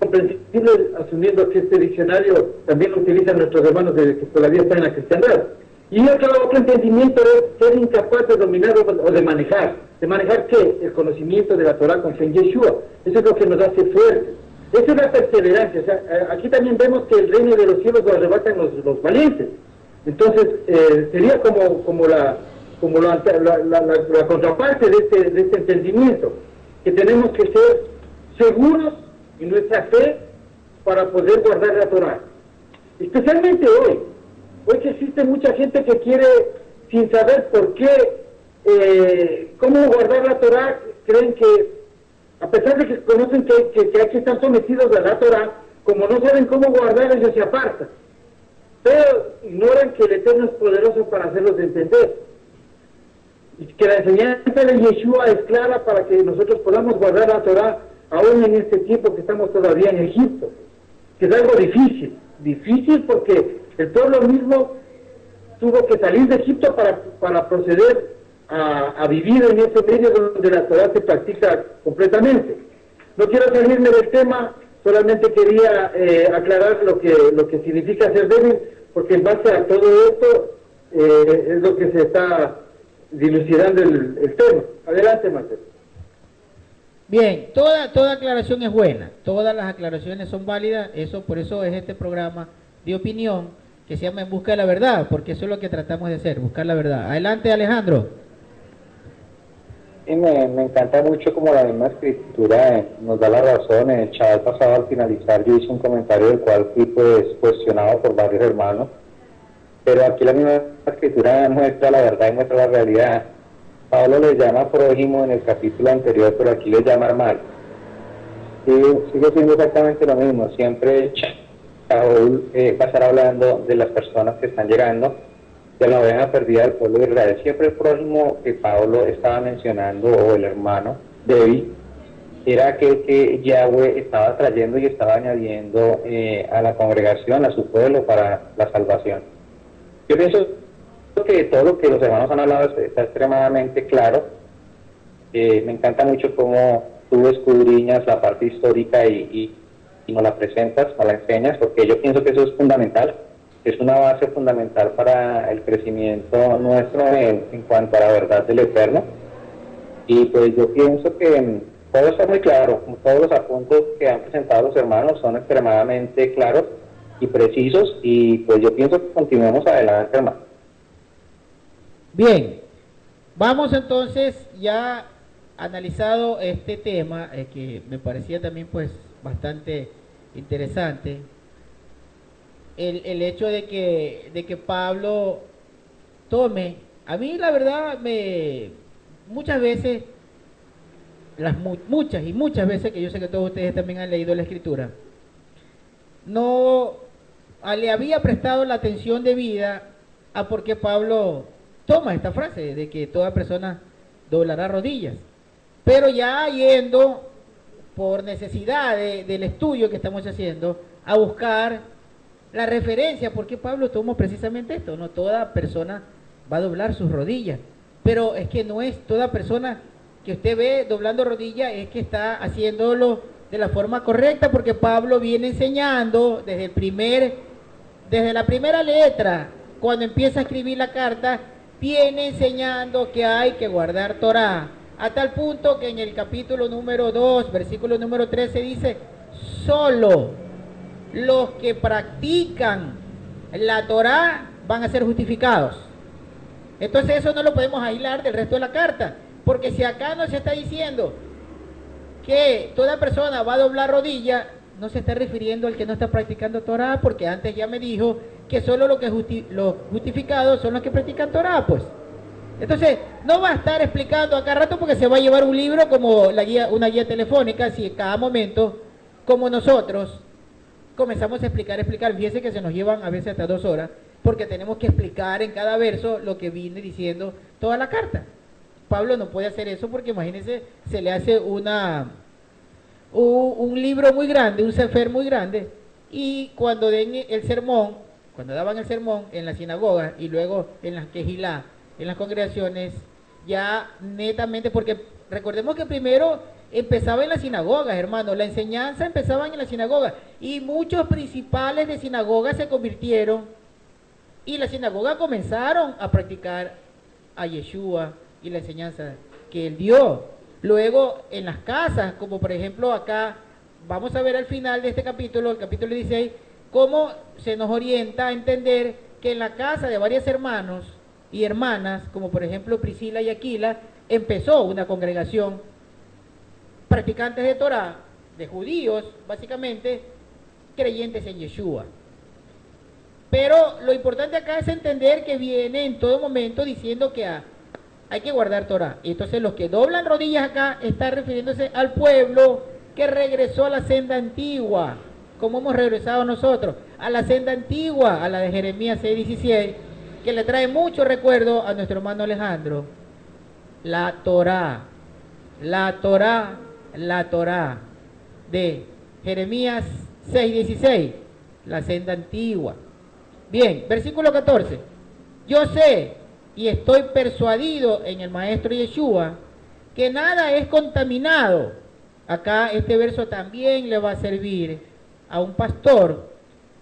comprensible, asumiendo que este diccionario también lo utilizan nuestros hermanos que todavía están en la cristiandad. Y otro entendimiento es ser incapaz de dominar o de manejar. ¿De manejar qué? El conocimiento de la Torah con fe en Yeshua. Eso es lo que nos hace fuertes. Esa es la perseverancia. O sea, aquí también vemos que el reino de los cielos lo arrebatan los valientes. Entonces, sería como la contraparte de este entendimiento, que tenemos que ser seguros en nuestra fe para poder guardar la Torah. Especialmente hoy que existe mucha gente que quiere, sin saber por qué, cómo guardar la Torah, creen que, a pesar de que conocen que hay que estar sometidos a la Torah, como no saben cómo guardar, ellos se apartan. Pero ignoran que el Eterno es poderoso para hacerlos entender. Y que la enseñanza de Yeshua es clara para que nosotros podamos guardar la Torah aún en este tiempo que estamos todavía en Egipto. que es algo difícil, difícil porque el pueblo mismo tuvo que salir de Egipto para proceder a vivir en ese medio donde la Torah se practica completamente. No quiero salirme del tema, solamente quería aclarar lo que significa ser débil, porque en base a todo esto es lo que se está dilucidando el tema. Adelante, Marcelo. Bien, toda aclaración es buena, todas las aclaraciones son válidas, por eso es este programa de opinión que se llama En Busca de la Verdad, porque eso es lo que tratamos de hacer, buscar la verdad. Adelante, Alejandro. Y me encanta mucho como la misma escritura nos da la razón. En el chat pasado, al finalizar, yo hice un comentario del cual fui pues cuestionado por varios hermanos, pero aquí la misma escritura muestra la verdad y muestra la realidad. Pablo le llama prójimo en el capítulo anterior, pero aquí le llama hermano. Sigue siendo exactamente lo mismo. Siempre Saúl va a estar hablando de las personas que están llegando, de la oveja perdida del pueblo de Israel. Siempre el prójimo que Pablo estaba mencionando, o el hermano David, era aquel que Yahweh estaba trayendo y estaba añadiendo a la congregación, a su pueblo, para la salvación. Yo pienso que todo lo que los hermanos han hablado está extremadamente claro. Me encanta mucho cómo tú escudriñas la parte histórica y nos la presentas, nos la enseñas, porque yo pienso que eso es fundamental, es una base fundamental para el crecimiento nuestro en cuanto a la verdad del Eterno. Y pues yo pienso que todo está muy claro, todos los apuntes que han presentado los hermanos son extremadamente claros y precisos, y pues yo pienso que continuemos adelante, hermano. Bien, vamos entonces, ya analizado este tema, que me parecía también pues bastante interesante, el hecho de que Pablo tome, a mí la verdad muchas veces, muchas veces, que yo sé que todos ustedes también han leído la Escritura, no le había prestado la atención debida a por qué Pablo toma esta frase de que toda persona doblará rodillas. Pero ya yendo por necesidad del estudio que estamos haciendo a buscar la referencia, ¿por qué Pablo tomó precisamente esto? No toda persona va a doblar sus rodillas, pero es que no es toda persona que usted ve doblando rodillas es que está haciéndolo de la forma correcta, porque Pablo viene enseñando desde la primera letra, cuando empieza a escribir la carta, viene enseñando que hay que guardar Torah, a tal punto que en el capítulo número 2, versículo número 13 dice, solo los que practican la Torah van a ser justificados. Entonces eso no lo podemos aislar del resto de la carta, porque si acá no se está diciendo que toda persona va a doblar rodilla, no se está refiriendo al que no está practicando Torah, porque antes ya me dijo que solo los justificados son los que practican Torah, pues. Entonces, no va a estar explicando a cada rato, porque se va a llevar un libro como una guía telefónica, si en cada momento, como nosotros, comenzamos a explicar. Fíjense que se nos llevan a veces hasta 2 horas, porque tenemos que explicar en cada verso lo que viene diciendo toda la carta. Pablo no puede hacer eso porque, imagínense, se le hace un libro muy grande, un sefer muy grande, y cuando daban el sermón en la sinagoga y luego en las quejilá, en las congregaciones, ya netamente, porque recordemos que primero empezaba en las sinagogas, hermano, la enseñanza empezaba en la sinagoga, y muchos principales de sinagogas se convirtieron, y las sinagogas comenzaron a practicar a Yeshua y la enseñanza que él dio. Luego en las casas, como por ejemplo acá, vamos a ver al final de este capítulo, el capítulo 16, cómo se nos orienta a entender que en la casa de varios hermanos y hermanas, como por ejemplo Priscila y Aquila, empezó una congregación practicantes de Torah, de judíos, básicamente, creyentes en Yeshua. Pero lo importante acá es entender que viene en todo momento diciendo que hay que guardar Torah. Y entonces los que doblan rodillas acá están refiriéndose al pueblo que regresó a la senda antigua, como hemos regresado nosotros, a la senda antigua, a la de Jeremías 6:16, que le trae mucho recuerdo a nuestro hermano Alejandro. La Torah de Jeremías 6:16, la senda antigua. Bien, versículo 14. Yo sé y estoy persuadido en el Maestro Yeshua que nada es contaminado. Acá este verso también le va a servir a un pastor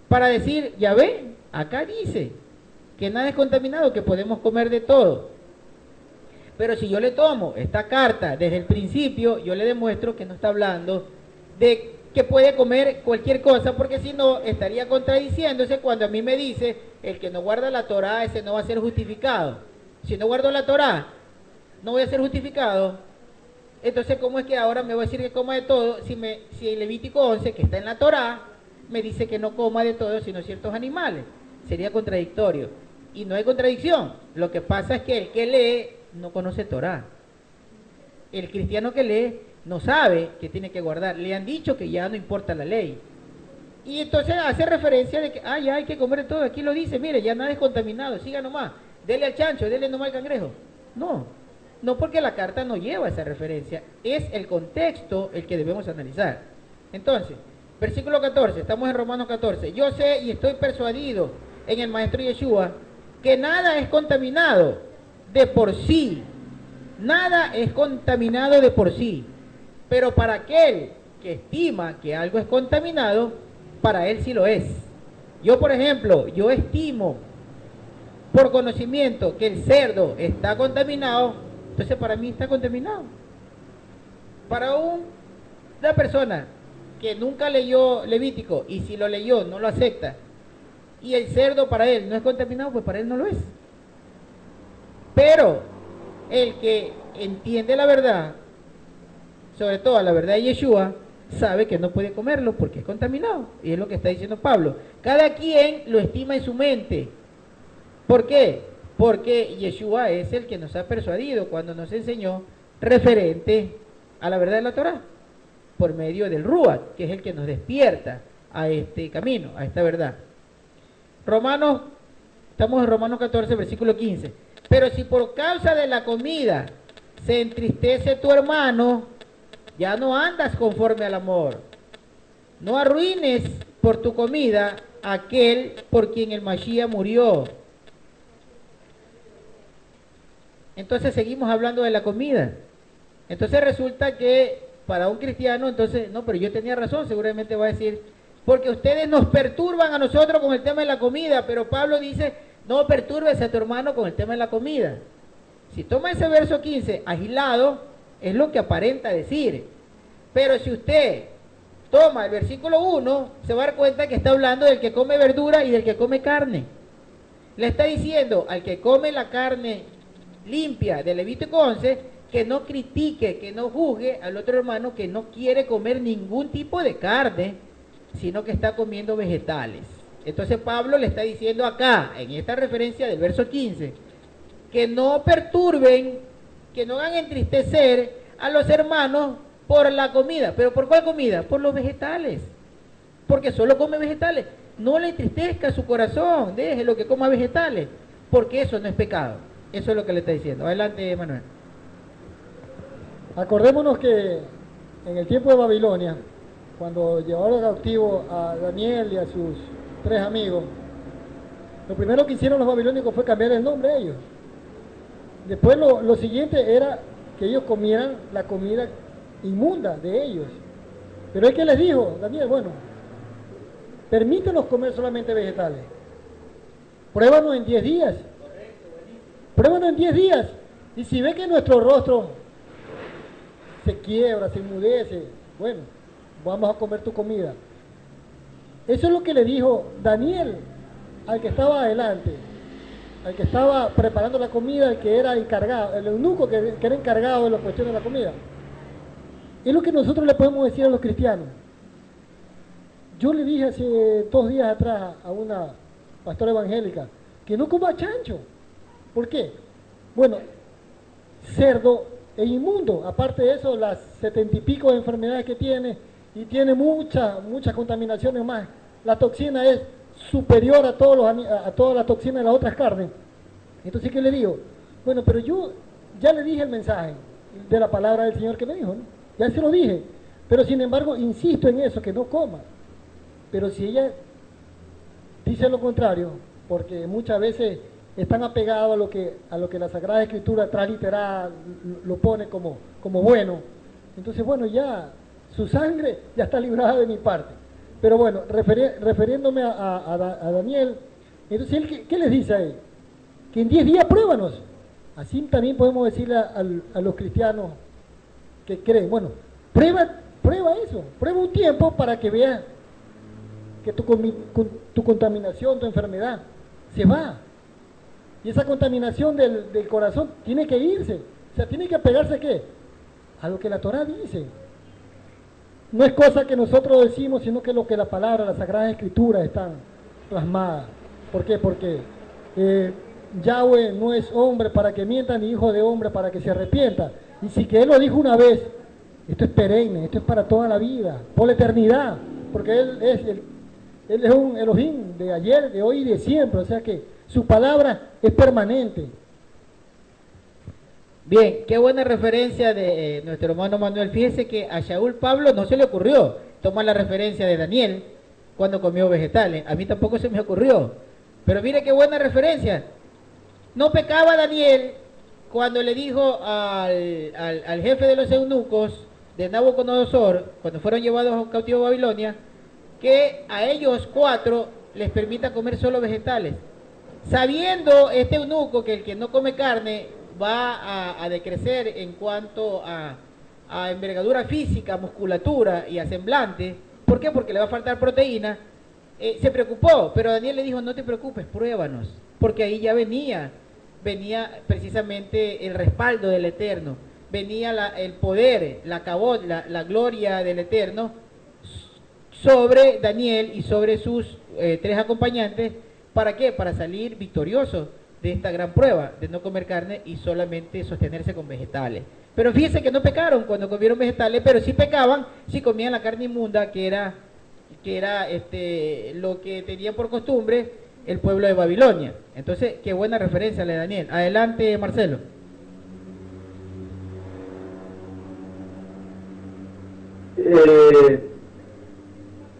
para decir, ya ven, acá dice que nada es contaminado, que podemos comer de todo. Pero si yo le tomo esta carta desde el principio, yo le demuestro que no está hablando de que puede comer cualquier cosa, porque si no, estaría contradiciéndose cuando a mí me dice, el que no guarda la Torá, ese no va a ser justificado. Si no guardo la Torá, no voy a ser justificado. Entonces, ¿cómo es que ahora me va a decir que coma de todo si el Levítico 11, que está en la Torá, me dice que no coma de todo, sino ciertos animales? Sería contradictorio. Y no hay contradicción. Lo que pasa es que el que lee no conoce Torá. El cristiano que lee no sabe que tiene que guardar. Le han dicho que ya no importa la ley. Y entonces hace referencia de que, ya hay que comer de todo. Aquí lo dice, mire, ya nada es contaminado, siga nomás. Dele al chancho, dele nomás al cangrejo. No porque la carta no lleva esa referencia. Es el contexto el que debemos analizar. Entonces, versículo 14, estamos en Romanos 14. Yo sé y estoy persuadido en el Maestro Yeshua que nada es contaminado de por sí. Nada es contaminado de por sí. Pero para aquel que estima que algo es contaminado, para él sí lo es. Yo, por ejemplo, yo estimo por conocimiento que el cerdo está contaminado, entonces para mí está contaminado. Para una persona que nunca leyó Levítico y si lo leyó no lo acepta, y el cerdo para él no es contaminado, pues para él no lo es. Pero el que entiende la verdad, sobre todo la verdad de Yeshua, sabe que no puede comerlo porque es contaminado. Y es lo que está diciendo Pablo. Cada quien lo estima en su mente. ¿Por qué? Porque Yeshua es el que nos ha persuadido cuando nos enseñó referente a la verdad de la Torá, por medio del Ruach, que es el que nos despierta a este camino, a esta verdad. Estamos en Romanos 14, versículo 15. Pero si por causa de la comida se entristece tu hermano, ya no andas conforme al amor. No arruines por tu comida a aquel por quien el Mashiach murió. Entonces seguimos hablando de la comida. Entonces resulta que para un cristiano, entonces, no, pero yo tenía razón, seguramente va a decir, porque ustedes nos perturban a nosotros con el tema de la comida, pero Pablo dice, no perturbes a tu hermano con el tema de la comida. Si toma ese verso 15 agilado, es lo que aparenta decir. Pero si usted toma el versículo 1, se va a dar cuenta que está hablando del que come verdura y del que come carne. Le está diciendo al que come la carne limpia de Levítico 11, que no critique, que no juzgue al otro hermano que no quiere comer ningún tipo de carne, sino que está comiendo vegetales. Entonces Pablo le está diciendo acá, en esta referencia del verso 15, que no perturben, que no hagan entristecer a los hermanos por la comida. ¿Pero por cuál comida? Por los vegetales. Porque solo come vegetales. No le entristezca su corazón, déjelo que coma vegetales, porque eso no es pecado. Eso es lo que le está diciendo. Adelante, Manuel. Acordémonos que en el tiempo de Babilonia, cuando llevaron cautivo a Daniel y a sus 3 amigos, lo primero que hicieron los babilónicos fue cambiar el nombre a ellos. Después lo siguiente era que ellos comieran la comida inmunda de ellos. Pero es que les dijo, Daniel, bueno, permítanos comer solamente vegetales. Pruébanos en 10 días. Pruébanos en 10 días. Y si ve que nuestro rostro se quiebra, se enmudece, bueno, vamos a comer tu comida. Eso es lo que le dijo Daniel al que estaba adelante, al que estaba preparando la comida, el que era encargado, el eunuco que era encargado de la cuestión de la comida. Es lo que nosotros le podemos decir a los cristianos. Yo le dije hace 2 días atrás a una pastora evangélica que no coma chancho. ¿Por qué? Bueno, cerdo es inmundo, aparte de eso, las 70 y pico de enfermedades que tiene, y tiene muchas contaminaciones más. La toxina es superior a todas las toxinas de las otras carnes. Entonces, ¿qué le digo? Bueno, pero yo ya le dije el mensaje de la palabra del Señor que me dijo, ¿no? Ya se lo dije, pero sin embargo insisto en eso, que no coma. Pero si ella dice lo contrario, porque muchas veces están apegados a lo que la Sagrada Escritura transliteral lo pone como bueno, entonces bueno, ya su sangre ya está librada de mi parte. Pero bueno, refiriéndome a Daniel, entonces él, ¿qué les dice a él? Que en 10 días pruébanos. Así también podemos decirle a los cristianos que creen, bueno, prueba eso, prueba un tiempo para que veas que tu contaminación, tu enfermedad, se va. Y esa contaminación del corazón tiene que irse. O sea, tiene que apegarse ¿a qué? A lo que la Torá dice. No es cosa que nosotros decimos, sino que lo que la palabra, las Sagradas Escrituras están plasmadas. ¿Por qué? Porque Yahweh no es hombre para que mienta, ni hijo de hombre para que se arrepienta. Y si que Él lo dijo una vez, esto es perenne, esto es para toda la vida, por la eternidad. Porque Él es un Elohim de ayer, de hoy y de siempre. O sea que su palabra es permanente. Bien, qué buena referencia de nuestro hermano Manuel. Fíjese que a Shaul Pablo no se le ocurrió tomar la referencia de Daniel cuando comió vegetales. A mí tampoco se me ocurrió. Pero mire qué buena referencia. No pecaba Daniel cuando le dijo al jefe de los eunucos de Nabucodonosor, cuando fueron llevados cautivo a Babilonia, que a ellos 4 les permita comer solo vegetales. Sabiendo este eunuco que el que no come carne va a decrecer en cuanto a envergadura física, musculatura y a semblante. ¿Por qué? Porque le va a faltar proteína. Se preocupó, pero Daniel le dijo, no te preocupes, pruébanos, porque ahí ya venía precisamente el respaldo del Eterno, venía el poder, la cabot, la gloria del Eterno sobre Daniel y sobre sus 3 acompañantes. ¿Para qué? Para salir victorioso de esta gran prueba de no comer carne y solamente sostenerse con vegetales. Pero fíjense que no pecaron cuando comieron vegetales, pero sí pecaban si comían la carne inmunda, que era lo que tenía por costumbre el pueblo de Babilonia. Entonces, qué buena referencia le Daniel. Adelante, Marcelo.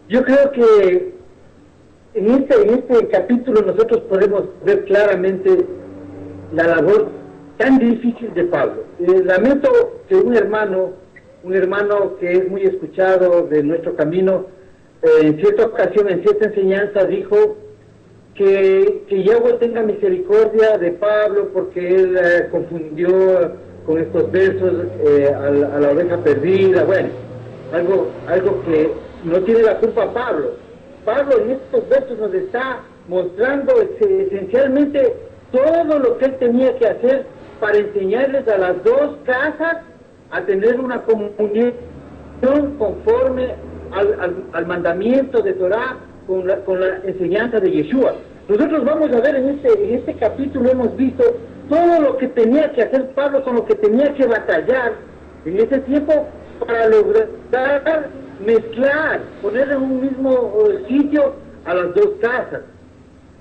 Yo creo que en este capítulo nosotros podemos ver claramente la labor tan difícil de Pablo. Lamento que un hermano que es muy escuchado de nuestro camino, en cierta ocasión, en cierta enseñanza, dijo que Yahweh tenga misericordia de Pablo porque él confundió con estos versos a la oveja perdida. Bueno, algo que no tiene la culpa Pablo. Pablo en estos versos nos está mostrando esencialmente todo lo que él tenía que hacer para enseñarles a las 2 casas a tener una comunión conforme al mandamiento de Torah con la enseñanza de Yeshua. Nosotros vamos a ver en este capítulo, hemos visto todo lo que tenía que hacer Pablo, con lo que tenía que batallar en ese tiempo para lograr mezclar, poner en un mismo sitio a las 2 casas.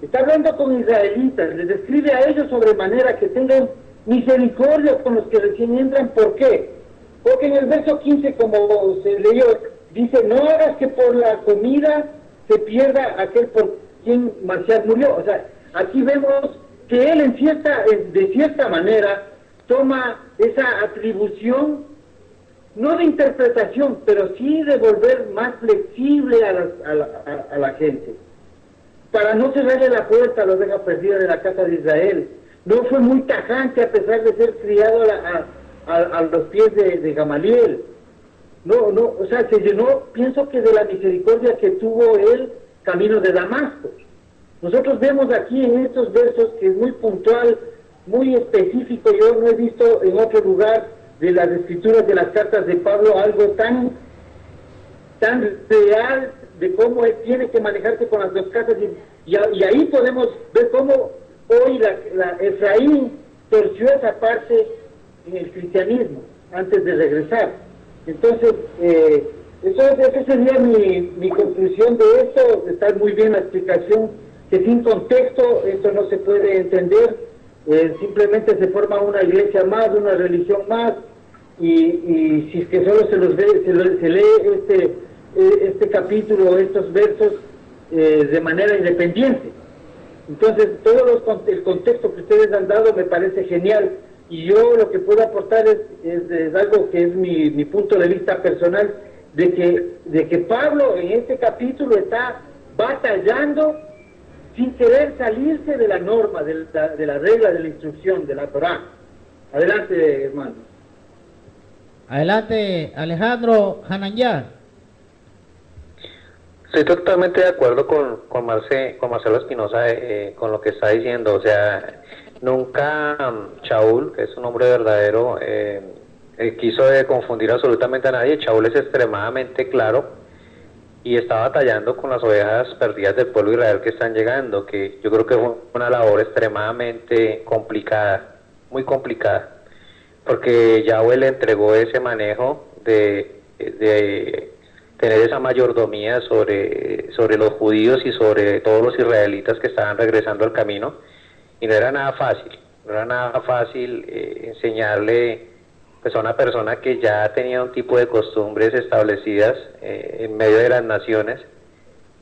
Está hablando con israelitas, les describe a ellos sobremanera que tengan misericordia con los que recién entran. ¿Por qué? Porque en el verso 15, como se leyó, dice, no hagas que por la comida se pierda aquel por quien Marcial murió. O sea, aquí vemos que él de cierta manera toma esa atribución, no de interpretación, pero sí de volver más flexible a la gente, para no cerrarle la puerta a la oveja perdida de la casa de Israel. No fue muy tajante a pesar de ser criado a los pies de Gamaliel. O sea, se llenó, pienso que de la misericordia que tuvo él camino de Damasco. Nosotros vemos aquí en estos versos que es muy puntual, muy específico. Yo no he visto en otro lugar de las escrituras de las cartas de Pablo algo tan real de cómo él tiene que manejarse con las 2 casas, y ahí podemos ver cómo hoy Efraín torció esa parte en el cristianismo antes de regresar. Entonces, esa sería mi conclusión de esto. Está muy bien la explicación, que sin contexto esto no se puede entender. Simplemente se forma una iglesia más, una religión más, y si es que solo se lee este capítulo, estos versos, de manera independiente. Entonces, el contexto que ustedes han dado me parece genial, y yo lo que puedo aportar es algo que es mi punto de vista personal, de que Pablo en este capítulo está batallando sin querer salirse de la norma, de la regla, de la instrucción, de la Torá. Adelante, hermano. Adelante, Alejandro Hananyá. Estoy totalmente de acuerdo con Marcelo Espinosa, con lo que está diciendo. O sea, nunca Shaul, que es un hombre verdadero, quiso confundir absolutamente a nadie. Shaul es extremadamente claro y está batallando con las ovejas perdidas del pueblo de Israel que están llegando, que yo creo que fue una labor extremadamente complicada, muy complicada, porque Yahweh le entregó ese manejo de tener esa mayordomía sobre los judíos y sobre todos los israelitas que estaban regresando al camino, y no era nada fácil enseñarle pues a una persona que ya tenía un tipo de costumbres establecidas en medio de las naciones,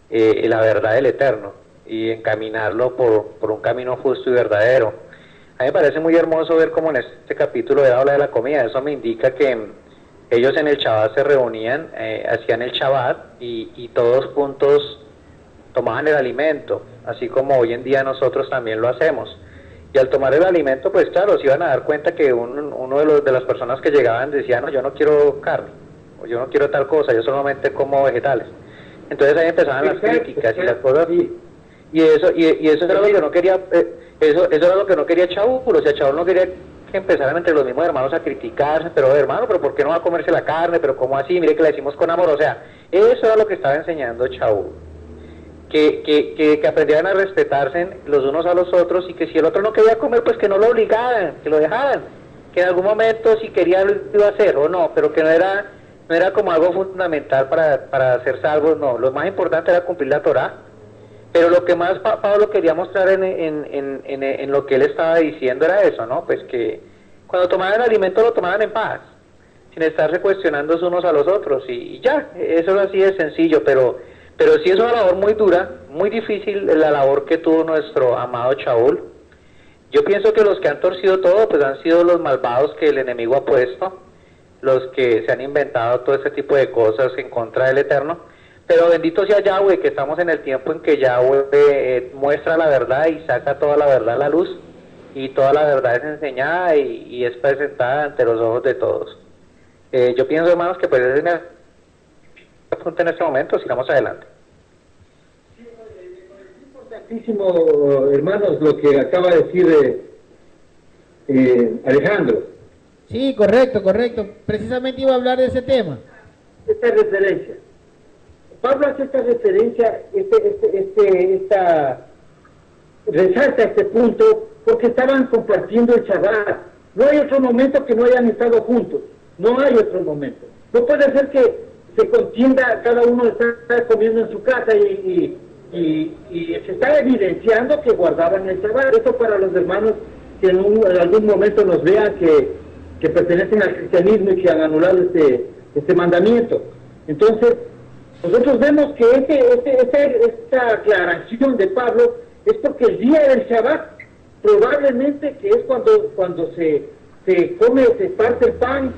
la verdad del Eterno, y encaminarlo por un camino justo y verdadero. A mí me parece muy hermoso ver cómo en este capítulo habla de la comida. Eso me indica que ellos en el Shabbat se reunían, hacían el Shabbat y todos juntos tomaban el alimento, así como hoy en día nosotros también lo hacemos. Y al tomar el alimento, pues claro, se iban a dar cuenta que uno de las personas que llegaban decía, no, yo no quiero carne, o yo no quiero tal cosa, yo solamente como vegetales. Entonces ahí empezaban las críticas y las cosas, y eso era lo que no quería, eso era lo que no quería Shaul. O sea, Shaul no quería que empezaran entre los mismos hermanos a criticarse, pero hermano, pero ¿por qué no va a comerse la carne? Pero ¿cómo así? Mire que la decimos con amor. O sea, eso era lo que estaba enseñando Shaul. Que aprendieran a respetarse los unos a los otros, y que si el otro no quería comer, pues que no lo obligaran, que lo dejaran, que en algún momento si quería lo iba a hacer o no, pero que no era como algo fundamental para ser salvos. No, lo más importante era cumplir la Torá. Pero lo que más Pablo quería mostrar en lo que él estaba diciendo era eso, ¿no? Pues que cuando tomaban el alimento lo tomaban en paz, sin estarse cuestionando unos a los otros, y ya, eso es así de sencillo. Pero sí es una labor muy dura, muy difícil la labor que tuvo nuestro amado Shaul. Yo pienso que los que han torcido todo pues han sido los malvados que el enemigo ha puesto, los que se han inventado todo ese tipo de cosas en contra del Eterno. Pero bendito sea Yahweh, que estamos en el tiempo en que Yahweh muestra la verdad y saca toda la verdad a la luz, y toda la verdad es enseñada y es presentada ante los ojos de todos. Yo pienso, hermanos, que pues ese es mi punto en este momento. Sigamos adelante. Importantísimo, hermanos, lo que acaba de decir Alejandro. Sí, correcto. Precisamente iba a hablar de ese tema. Esta referencia. Pablo hace esta referencia, resalta este punto, porque estaban compartiendo el Shabbat. No hay otro momento que no hayan estado juntos. No hay otro momento. No puede ser que se contienda, cada uno está comiendo en su casa y se está evidenciando que guardaban el Shabbat. Esto para los hermanos que en algún momento nos vean que pertenecen al cristianismo y que han anulado este mandamiento. Entonces, nosotros vemos que esta aclaración de Pablo es porque el día del Shabbat, probablemente que es cuando se come, se parte el pan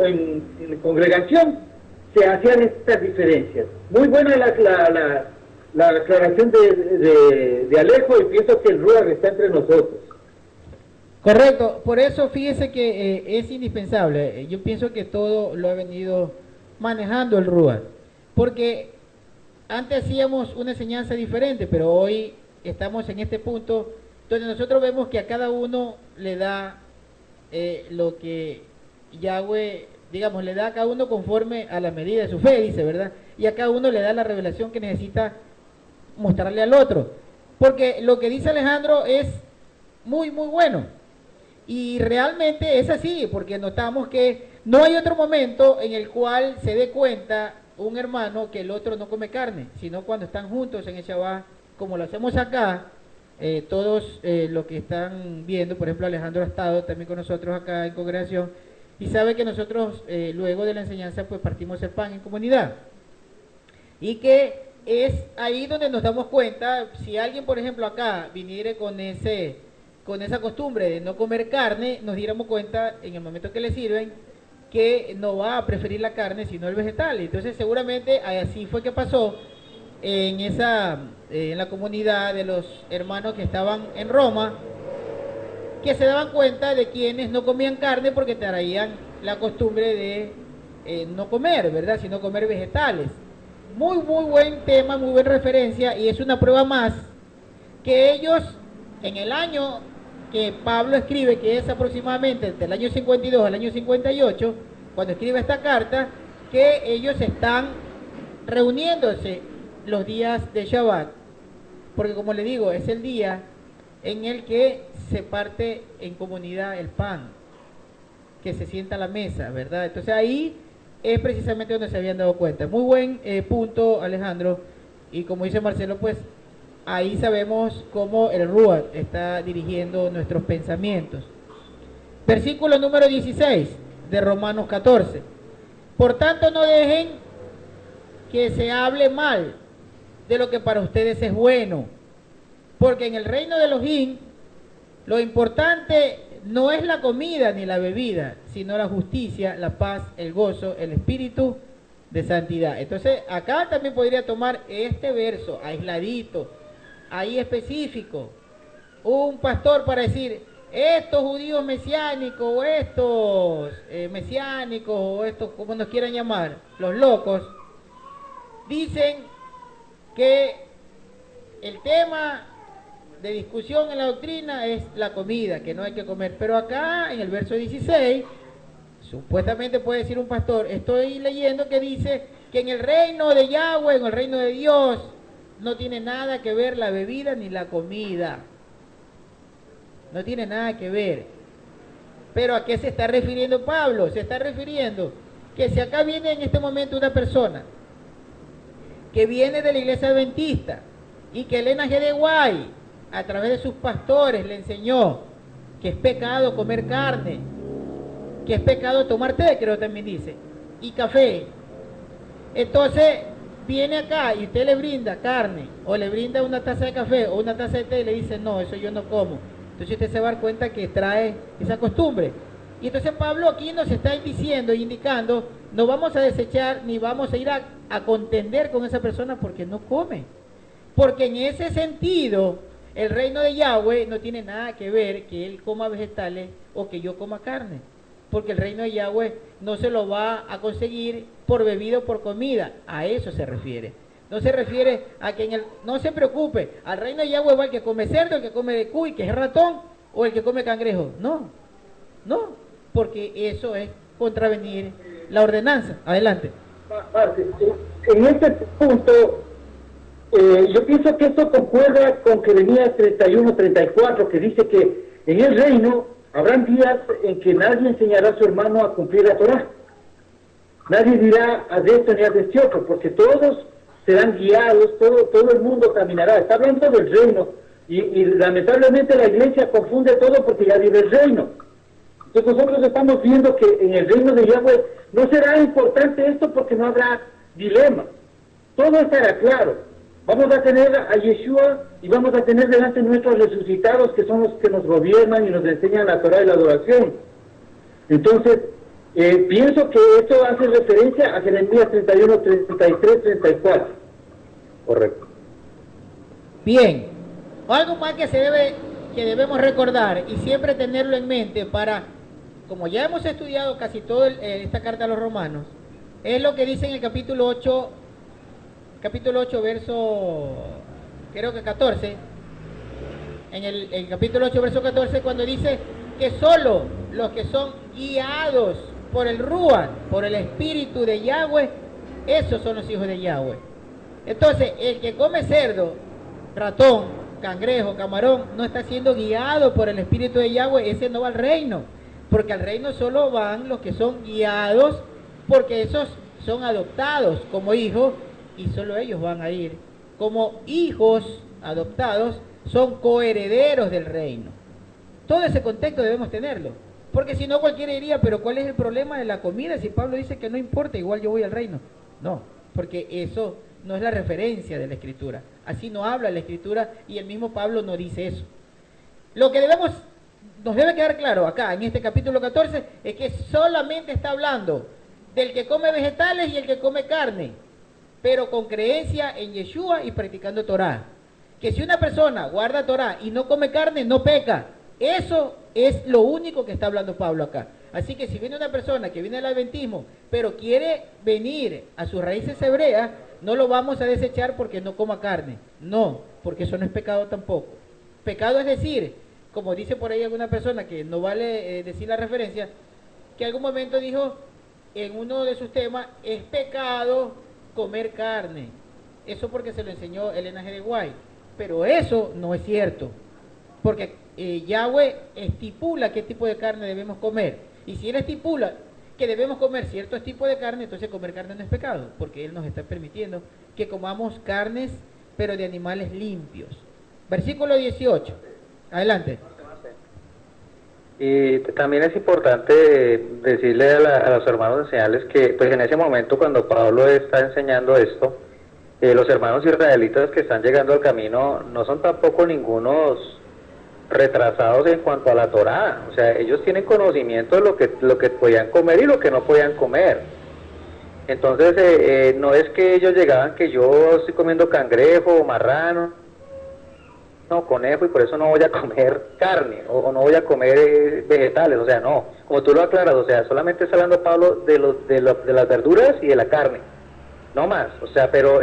en congregación, se hacían estas diferencias. Muy buena la aclaración de Alejo, y pienso que el Ruach está entre nosotros. Correcto, por eso fíjese que es indispensable. Yo pienso que todo lo ha venido manejando el Ruach, porque antes hacíamos una enseñanza diferente, pero hoy estamos en este punto donde nosotros vemos que a cada uno le da lo que Yahweh, digamos, le da a cada uno conforme a la medida de su fe, dice, ¿verdad? Y a cada uno le da la revelación que necesita mostrarle al otro, porque lo que dice Alejandro es muy bueno, y realmente es así, porque notamos que no hay otro momento en el cual se dé cuenta un hermano que el otro no come carne, sino cuando están juntos en el Shabbat, como lo hacemos acá. Todos los que están viendo, por ejemplo, Alejandro ha estado también con nosotros acá en congregación, y sabe que nosotros luego de la enseñanza pues partimos el pan en comunidad. Y que es ahí donde nos damos cuenta, si alguien, por ejemplo, acá viniera con esa costumbre de no comer carne, nos diéramos cuenta en el momento que le sirven que no va a preferir la carne sino el vegetal. Entonces seguramente así fue que pasó en la comunidad de los hermanos que estaban en Roma, que se daban cuenta de quienes no comían carne porque traían la costumbre de no comer, ¿verdad? Sino comer vegetales. Muy buen tema, muy buena referencia, y es una prueba más que ellos, en el año que Pablo escribe, que es aproximadamente entre el año 52 al año 58, cuando escribe esta carta, que ellos están reuniéndose los días de Shabbat, porque como le digo, es el día en el que se parte en comunidad el pan, que se sienta a la mesa, ¿verdad? Entonces ahí es precisamente donde se habían dado cuenta. Muy buen punto, Alejandro, y como dice Marcelo, pues ahí sabemos cómo el Ruach está dirigiendo nuestros pensamientos. Versículo número 16 de Romanos 14. Por tanto, no dejen que se hable mal de lo que para ustedes es bueno, porque en el reino de Elohim lo importante no es la comida ni la bebida, sino la justicia, la paz, el gozo, el espíritu de santidad. Entonces, acá también podría tomar este verso aisladito, ahí específico, un pastor para decir, estos judíos mesiánicos, o estos mesiánicos, o estos, como nos quieran llamar, los locos, dicen que el tema de discusión en la doctrina es la comida, que no hay que comer. Pero acá, en el verso 16, supuestamente puede decir un pastor, estoy leyendo que dice que en el reino de Yahweh, en el reino de Dios, no tiene nada que ver la bebida ni la comida. No tiene nada que ver. Pero ¿a qué se está refiriendo Pablo? Se está refiriendo que si acá viene en este momento una persona que viene de la iglesia adventista y que Elena G. de Guay, a través de sus pastores, le enseñó que es pecado comer carne, que es pecado tomar té, creo también dice, y café. Entonces viene acá y usted le brinda carne, o le brinda una taza de café o una taza de té y le dice, no, eso yo no como. Entonces usted se va a dar cuenta que trae esa costumbre. Y entonces Pablo aquí nos está diciendo, indicando, no vamos a desechar ni vamos a ir a contender con esa persona porque no come. Porque en ese sentido, el reino de Yahweh no tiene nada que ver que él coma vegetales o que yo coma carne. Porque el reino de Yahweh no se lo va a conseguir por bebida o por comida. A eso se refiere. No se refiere a que no se preocupe, al reino de Yahweh va el que come cerdo, el que come de cuy, que es ratón, o el que come cangrejo. No, porque eso es contravenir la ordenanza. Adelante. En este punto, yo pienso que esto concuerda con que venía 31-34, que dice que en el reino habrán días en que nadie enseñará a su hermano a cumplir la Torah. Nadie dirá a de esto ni a de este otro, porque todos serán guiados, todo el mundo caminará. Está hablando del reino, y lamentablemente la iglesia confunde todo porque ya vive el reino. Entonces nosotros estamos viendo que en el reino de Yahweh no será importante esto porque no habrá dilema. Todo estará claro. Vamos a tener a Yeshua y vamos a tener delante nuestros resucitados, que son los que nos gobiernan y nos enseñan la Torah y la adoración. Entonces, pienso que esto hace referencia a Jeremías 31, 33, 34. Correcto. Bien, algo más que debemos recordar y siempre tenerlo en mente para, como ya hemos estudiado casi toda esta carta a los romanos, es lo que dice en el capítulo 8, verso, creo que 14, en el capítulo 8, verso 14, cuando dice que solo los que son guiados por el Ruach, por el Espíritu de Yahweh, esos son los hijos de Yahweh. Entonces, el que come cerdo, ratón, cangrejo, camarón, no está siendo guiado por el Espíritu de Yahweh, ese no va al reino, porque al reino solo van los que son guiados, porque esos son adoptados como hijos, y solo ellos van a ir. Como hijos adoptados, son coherederos del reino. Todo ese contexto debemos tenerlo, porque si no cualquiera diría, pero ¿cuál es el problema de la comida? Si Pablo dice que no importa, igual yo voy al reino. No, porque eso no es la referencia de la Escritura. Así no habla la Escritura y el mismo Pablo no dice eso. Lo que nos debe quedar claro acá, en este capítulo 14, es que solamente está hablando del que come vegetales y el que come carne, pero con creencia en Yeshua y practicando Torah. Que si una persona guarda Torah y no come carne, no peca. Eso es lo único que está hablando Pablo acá. Así que si viene una persona que viene del adventismo, pero quiere venir a sus raíces hebreas, no lo vamos a desechar porque no coma carne. No, porque eso no es pecado tampoco. Pecado es decir, como dice por ahí alguna persona que no vale decir la referencia, que algún momento dijo en uno de sus temas, es pecado comer carne. Eso porque se lo enseñó Elena G. de White. Pero eso no es cierto. Porque Yahweh estipula qué tipo de carne debemos comer. Y si Él estipula que debemos comer ciertos tipos de carne, entonces comer carne no es pecado. Porque Él nos está permitiendo que comamos carnes, pero de animales limpios. Versículo 18. Adelante. Y también es importante decirle a los hermanos, enseñarles que pues en ese momento cuando Pablo está enseñando esto, los hermanos israelitas que están llegando al camino no son tampoco ningunos retrasados en cuanto a la Torá. O sea, ellos tienen conocimiento de lo que podían comer y lo que no podían comer. Entonces no es que ellos llegaban que yo estoy comiendo cangrejo o marrano, no, conejo, y por eso no voy a comer carne o no voy a comer vegetales. O sea, no, como tú lo aclaras, o sea, solamente está hablando Pablo de las verduras y de la carne, no más. O sea, pero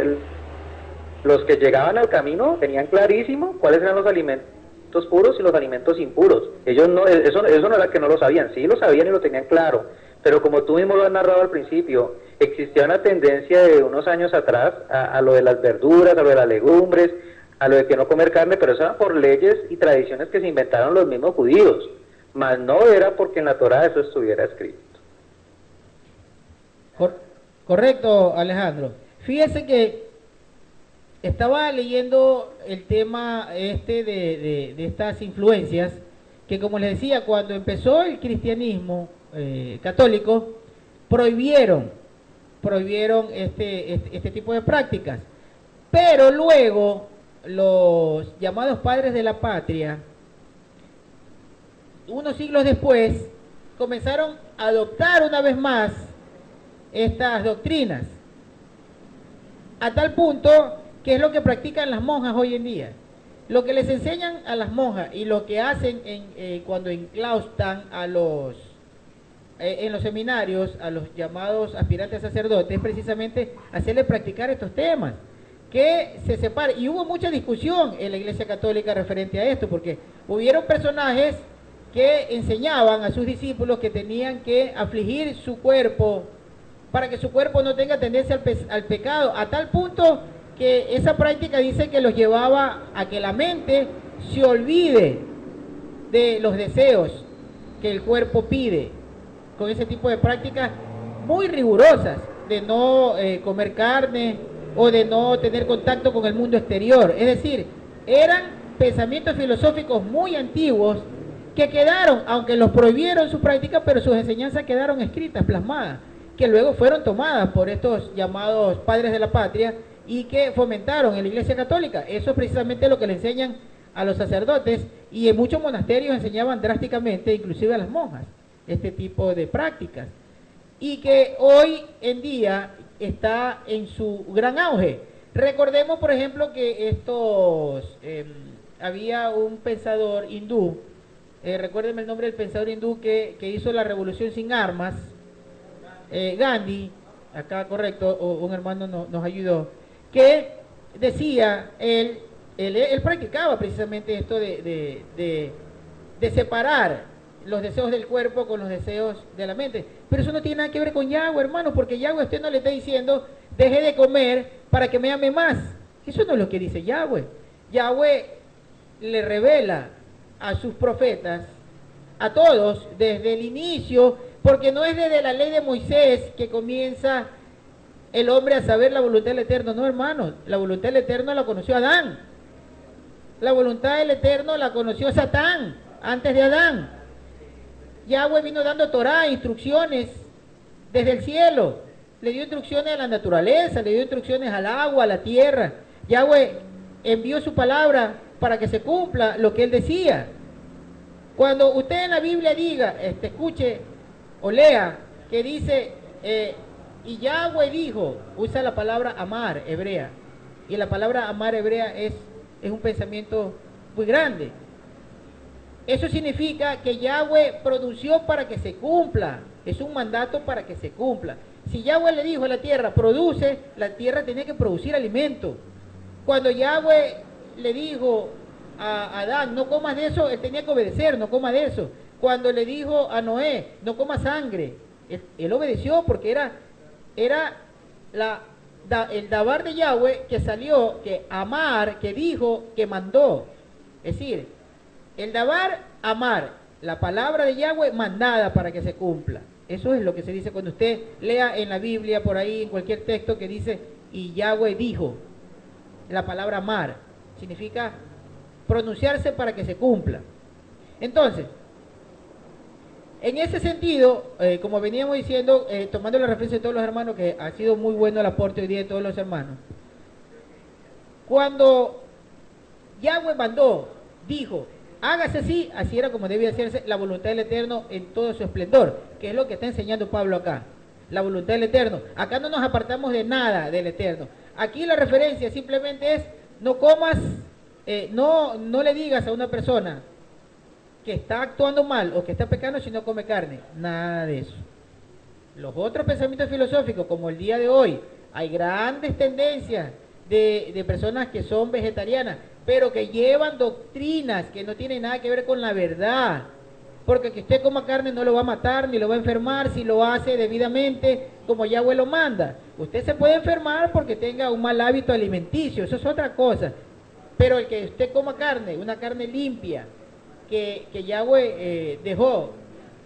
los que llegaban al camino tenían clarísimo cuáles eran los alimentos puros y los alimentos impuros. Ellos no, eso no era que no lo sabían, sí lo sabían y lo tenían claro, pero como tú mismo lo has narrado al principio, existía una tendencia de unos años atrás a lo de las verduras, a lo de las legumbres, a lo de que no comer carne, pero eso era por leyes y tradiciones que se inventaron los mismos judíos, mas no era porque en la Torá eso estuviera escrito. Correcto, Alejandro. Fíjese que estaba leyendo el tema de estas influencias, que como les decía, cuando empezó el cristianismo católico, prohibieron este tipo de prácticas, pero luego los llamados padres de la patria, unos siglos después, comenzaron a adoptar una vez más estas doctrinas, a tal punto que es lo que practican las monjas hoy en día. Lo que les enseñan a las monjas y lo que hacen cuando enclaustran en los seminarios a los llamados aspirantes sacerdotes es precisamente hacerles practicar estos temas, que se separe. Y hubo mucha discusión en la Iglesia Católica referente a esto, porque hubieron personajes que enseñaban a sus discípulos que tenían que afligir su cuerpo para que su cuerpo no tenga tendencia al pecado, a tal punto que esa práctica dice que los llevaba a que la mente se olvide de los deseos que el cuerpo pide, con ese tipo de prácticas muy rigurosas, de no comer carne o de no tener contacto con el mundo exterior. Es decir, eran pensamientos filosóficos muy antiguos que quedaron, aunque los prohibieron su práctica, pero sus enseñanzas quedaron escritas, plasmadas, que luego fueron tomadas por estos llamados padres de la patria y que fomentaron en la Iglesia Católica. Eso es precisamente lo que le enseñan a los sacerdotes, y en muchos monasterios enseñaban drásticamente, inclusive a las monjas, este tipo de prácticas, y que hoy en día está en su gran auge. Recordemos, por ejemplo, que había un pensador hindú, recuérdenme el nombre del pensador hindú que hizo la revolución sin armas, Gandhi, acá correcto, un hermano nos ayudó, que decía, él practicaba precisamente esto de separar los deseos del cuerpo con los deseos de la mente. Pero eso no tiene nada que ver con Yahweh, hermano, porque Yahweh a usted no le está diciendo, deje de comer para que me ame más. Eso no es lo que dice Yahweh. Yahweh le revela a sus profetas, a todos, desde el inicio, porque no es desde la ley de Moisés que comienza el hombre a saber la voluntad del Eterno. No, hermano, la voluntad del Eterno la conoció Adán. La voluntad del Eterno la conoció Satán, antes de Adán. Yahweh vino dando Torah, instrucciones desde el cielo, le dio instrucciones a la naturaleza, le dio instrucciones al agua, a la tierra. Yahweh envió su palabra para que se cumpla lo que él decía. Cuando usted en la Biblia diga, escuche o lea, que dice, y Yahweh dijo, usa la palabra amar hebrea. Y la palabra amar hebrea es un pensamiento muy grande. Eso significa que Yahweh pronunció para que se cumpla. Es un mandato para que se cumpla. Si Yahweh le dijo a la tierra, produce, la tierra tenía que producir alimento. Cuando Yahweh le dijo a Adán, no comas de eso, él tenía que obedecer, no coma de eso. Cuando le dijo a Noé, no coma sangre, él obedeció porque era el dabar de Yahweh que salió, que amar, que dijo, que mandó. Es decir, el dabar, amar, la palabra de Yahweh mandada para que se cumpla. Eso es lo que se dice cuando usted lea en la Biblia, por ahí, en cualquier texto que dice, y Yahweh dijo. La palabra amar significa pronunciarse para que se cumpla. Entonces, en ese sentido, como veníamos diciendo, tomando la referencia de todos los hermanos, que ha sido muy bueno el aporte hoy día de todos los hermanos, cuando Yahweh mandó, dijo, hágase así, así era como debía hacerse la voluntad del Eterno en todo su esplendor, que es lo que está enseñando Pablo acá, la voluntad del Eterno. Acá no nos apartamos de nada del Eterno. Aquí la referencia simplemente es, no comas, no le digas a una persona que está actuando mal o que está pecando si no come carne, nada de eso. Los otros pensamientos filosóficos, como el día de hoy, hay grandes tendencias de personas que son vegetarianas, pero que llevan doctrinas que no tienen nada que ver con la verdad, porque que usted coma carne no lo va a matar ni lo va a enfermar si lo hace debidamente como Yahweh lo manda. Usted se puede enfermar porque tenga un mal hábito alimenticio, eso es otra cosa, pero el que usted coma carne, una carne limpia que Yahweh dejó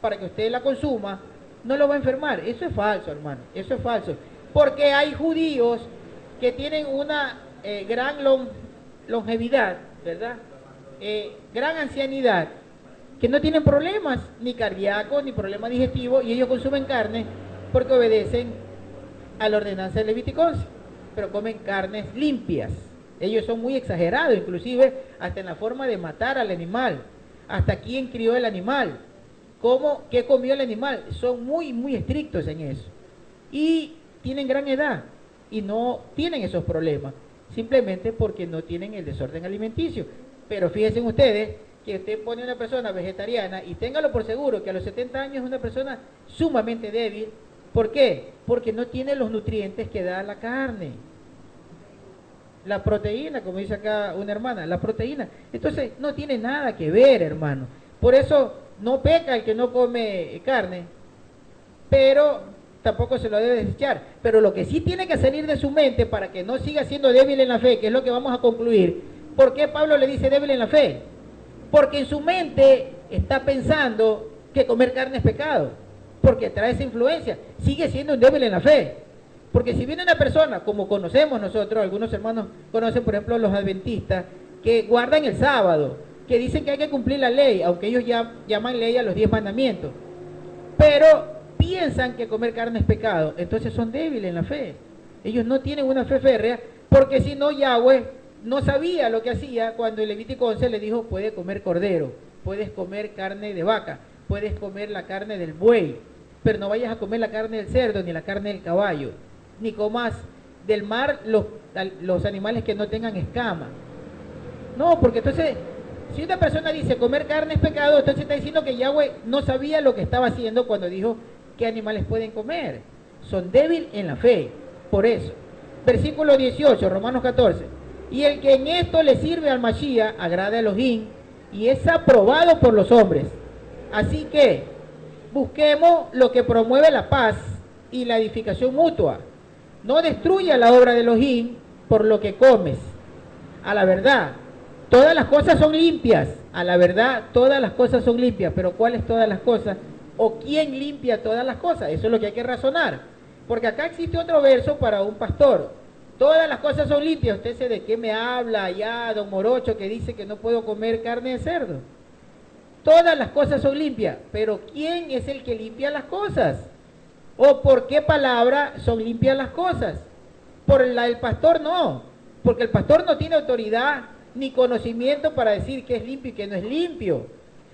para que usted la consuma, no lo va a enfermar. Eso es falso, hermano, eso es falso, porque hay judíos que tienen una gran longevidad, ¿verdad? Gran ancianidad, que no tienen problemas ni cardíacos ni problemas digestivos, y ellos consumen carne porque obedecen a la ordenanza del Levítico 11, pero comen carnes limpias. Ellos son muy exagerados, inclusive hasta en la forma de matar al animal, hasta quién crió el animal, qué comió el animal. Son muy, muy estrictos en eso, y tienen gran edad y no tienen esos problemas, simplemente porque no tienen el desorden alimenticio. Pero fíjense ustedes que usted pone a una persona vegetariana y téngalo por seguro que a los 70 años es una persona sumamente débil. ¿Por qué? Porque no tiene los nutrientes que da la carne. La proteína, como dice acá una hermana, la proteína. Entonces no tiene nada que ver, hermano. Por eso no peca el que no come carne, pero tampoco se lo debe desechar. Pero lo que sí tiene que salir de su mente para que no siga siendo débil en la fe, que es lo que vamos a concluir. ¿Por qué Pablo le dice débil en la fe? Porque en su mente está pensando que comer carne es pecado, porque trae esa influencia. Sigue siendo un débil en la fe. Porque si viene una persona, como conocemos nosotros, algunos hermanos conocen, por ejemplo, los adventistas, que guardan el sábado, que dicen que hay que cumplir la ley, aunque ellos ya llaman ley a los 10 mandamientos, pero piensan que comer carne es pecado, entonces son débiles en la fe. Ellos no tienen una fe férrea, porque si no, Yahweh no sabía lo que hacía cuando el Levítico 11 le dijo, puedes comer cordero, puedes comer carne de vaca, puedes comer la carne del buey, pero no vayas a comer la carne del cerdo, ni la carne del caballo, ni comas del mar los animales que no tengan escama. No, porque entonces, si una persona dice comer carne es pecado, entonces está diciendo que Yahweh no sabía lo que estaba haciendo cuando dijo qué animales pueden comer. Son débiles en la fe. Por eso, versículo 18, Romanos 14. Y el que en esto le sirve al Mashiach agrada a Elohim y es aprobado por los hombres. Así que busquemos lo que promueve la paz y la edificación mutua. No destruya la obra de Elohim por lo que comes. A la verdad, todas las cosas son limpias. A la verdad, todas las cosas son limpias. Pero ¿cuáles todas las cosas? ¿O quién limpia todas las cosas? Eso es lo que hay que razonar. Porque acá existe otro verso para un pastor. Todas las cosas son limpias. Usted sé de qué me habla allá, don Morocho, que dice que no puedo comer carne de cerdo. Todas las cosas son limpias. Pero ¿quién es el que limpia las cosas? ¿O por qué palabra son limpias las cosas? Por la del pastor no, porque el pastor no tiene autoridad ni conocimiento para decir qué es limpio y qué no es limpio.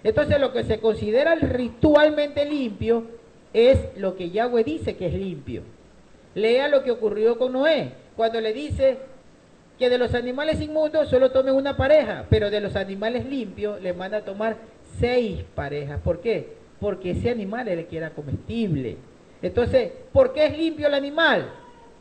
Entonces lo que se considera ritualmente limpio es lo que Yahweh dice que es limpio. Lea lo que ocurrió con Noé, cuando le dice que de los animales inmundos solo tomen una pareja, pero de los animales limpios le manda a tomar 6 parejas. ¿Por qué? Porque ese animal es el que era comestible. Entonces, ¿por qué es limpio el animal?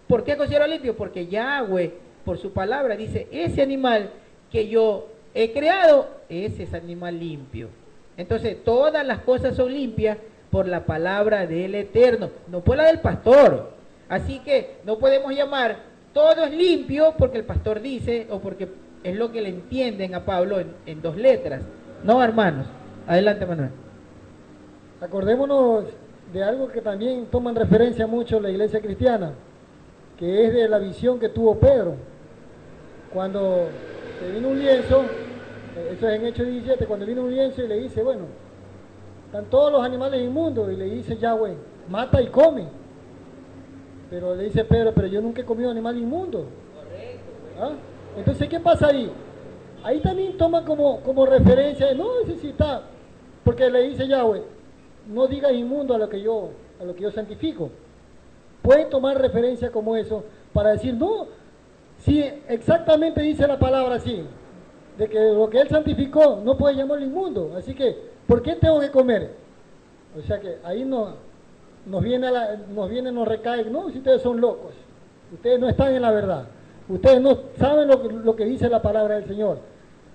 ¿Por qué considero limpio? Porque Yahweh, por su palabra, dice, ese animal que yo he creado, ese es animal limpio. Entonces, todas las cosas son limpias por la palabra del Eterno, no por la del pastor. Así que no podemos llamar todo es limpio porque el pastor dice, o porque es lo que le entienden a Pablo en 2 letras. No, hermanos. Adelante, Manuel. Acordémonos de algo que también toman referencia mucho la iglesia cristiana, que es de la visión que tuvo Pedro. Cuando le vino un lienzo, eso es en Hechos 17, cuando vino un lienzo y le dice, bueno, están todos los animales inmundos, y le dice Yahweh, mata y come. Pero le dice Pedro, pero yo nunca he comido animal inmundo. ¿Ah? Entonces, ¿qué pasa ahí? Ahí también toma como referencia, no, ese sí está, porque le dice Yahweh, no digas inmundo a lo que yo santifico. Pueden tomar referencia como eso para decir, no, si exactamente dice la palabra así, de que lo que él santificó no puede llamarlo inmundo, así que, ¿por qué tengo que comer? O sea que ahí nos recae, no, si ustedes son locos, ustedes no están en la verdad, ustedes no saben lo que dice la palabra del Señor.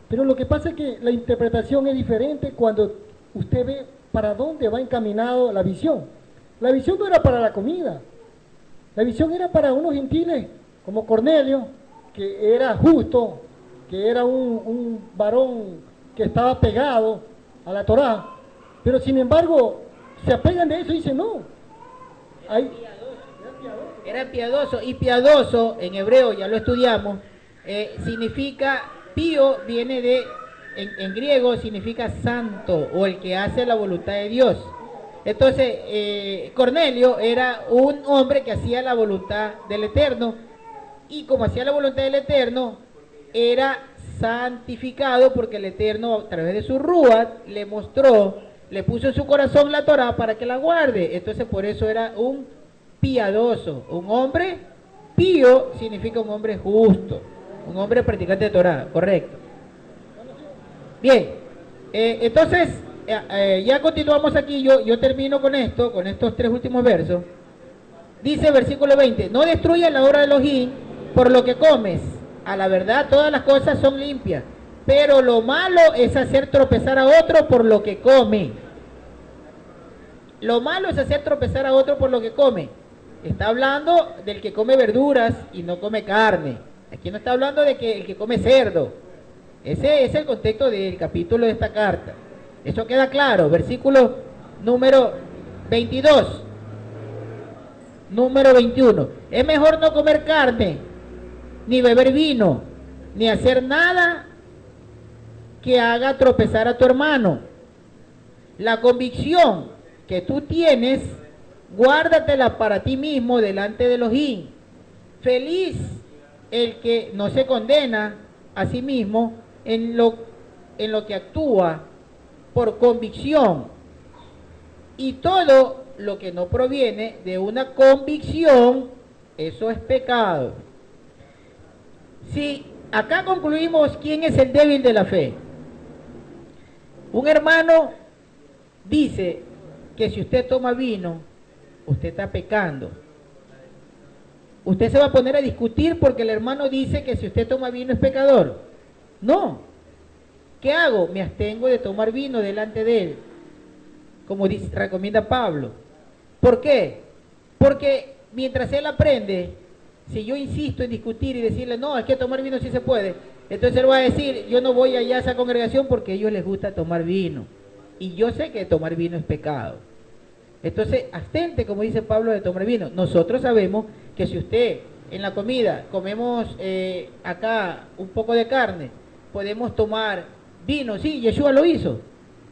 Pero lo que pasa es que la interpretación es diferente cuando usted ve para dónde va encaminado la visión. La visión no era para la comida, la visión era para unos gentiles como Cornelio, que era justo, que era un varón que estaba pegado a la Torá, pero sin embargo se apegan de eso y dicen no. Era piadoso, y piadoso en hebreo, ya lo estudiamos, significa, pío viene de, en griego significa santo, o el que hace la voluntad de Dios. Entonces, Cornelio era un hombre que hacía la voluntad del Eterno, y como hacía la voluntad del Eterno, era santificado porque el Eterno, a través de su Ruach, le mostró, le puso en su corazón la Torá para que la guarde. Entonces, por eso era un piadoso. Un hombre pío significa un hombre justo, un hombre practicante de Torá, correcto. Bien, entonces, ya continuamos aquí, yo termino con esto, con estos 3 últimos versos. Dice versículo 20, no destruyas la obra de Elohim por lo que comes. A la verdad todas las cosas son limpias, pero lo malo es hacer tropezar a otro por lo que come. Lo malo es hacer tropezar a otro por lo que come. Está hablando del que come verduras y no come carne. Aquí no está hablando de que el que come cerdo. Ese es el contexto del capítulo de esta carta. Eso queda claro. Versículo número 22. Número 21. Es mejor no comer carne, ni beber vino, ni hacer nada que haga tropezar a tu hermano. La convicción que tú tienes, guárdatela para ti mismo delante de Elohim. Feliz el que no se condena a sí mismo en lo que actúa por convicción. Y todo lo que no proviene de una convicción, eso es pecado. Si acá concluimos quién es el débil de la fe. Un hermano dice que si usted toma vino, usted está pecando. Usted se va a poner a discutir porque el hermano dice que si usted toma vino es pecador. No. ¿Qué hago? Me abstengo de tomar vino delante de él, como recomienda Pablo. ¿Por qué? Porque mientras él aprende, si yo insisto en discutir y decirle, no, es que tomar vino sí se puede, entonces él va a decir, yo no voy allá a esa congregación porque a ellos les gusta tomar vino. Y yo sé que tomar vino es pecado. Entonces, abstente, como dice Pablo, de tomar vino. Nosotros sabemos que si usted en la comida comemos acá un poco de carne, podemos tomar vino. Sí, Yeshua lo hizo.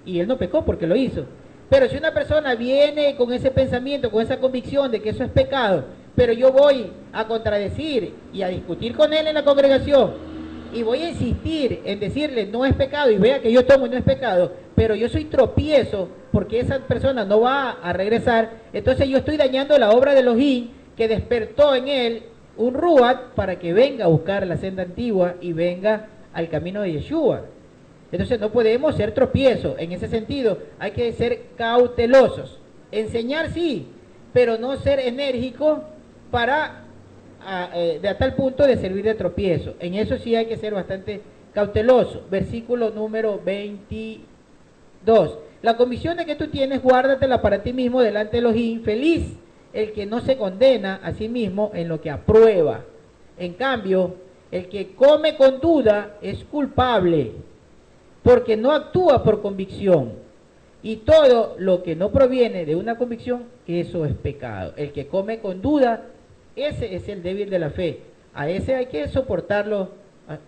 Y él no pecó porque lo hizo. Pero si una persona viene con ese pensamiento, con esa convicción de que eso es pecado, pero yo voy a contradecir y a discutir con él en la congregación, y voy a insistir en decirle no es pecado, y vea que yo tomo y no es pecado, pero yo soy tropiezo porque esa persona no va a regresar, entonces yo estoy dañando la obra de Elohim que despertó en él un ruach para que venga a buscar la senda antigua y venga al camino de Yeshua. Entonces no podemos ser tropiezos. En ese sentido hay que ser cautelosos. Enseñar sí, pero no ser enérgico para de a tal punto de servir de tropiezo. En eso sí hay que ser bastante cauteloso. Versículo número 22. La comisión de que tú tienes, guárdatela para ti mismo delante de Elohim. Feliz el que no se condena a sí mismo en lo que aprueba. En cambio, el que come con duda es culpable, porque no actúa por convicción. Y todo lo que no proviene de una convicción, eso es pecado. El que come con duda, ese es el débil de la fe. A ese hay que soportarlo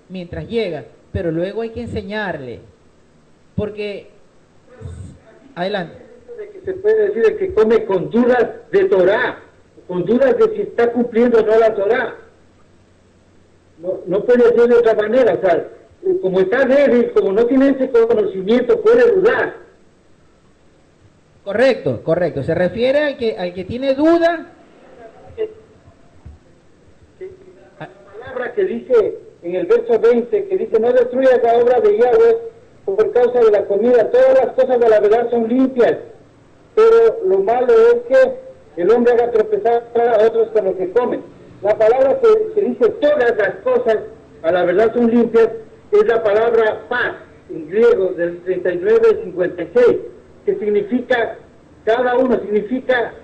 mientras llega, pero luego hay que enseñarle. Porque, adelante. De que se puede decir el que come con dudas de Torah, con dudas de si está cumpliendo o no la Torah. No puede ser de otra manera, o sea, como está débil, como no tiene ese conocimiento, puede dudar. Correcto, correcto. Se refiere al que tiene duda. La palabra que dice en el verso 20, que dice, no destruyas la obra de Yahweh por causa de la comida, todas las cosas de la verdad son limpias, pero lo malo es que el hombre haga tropezar a otros con lo que comen. La palabra que dice todas las cosas a la verdad son limpias es la palabra paz, en griego, del 39-56, que significa cada uno, significa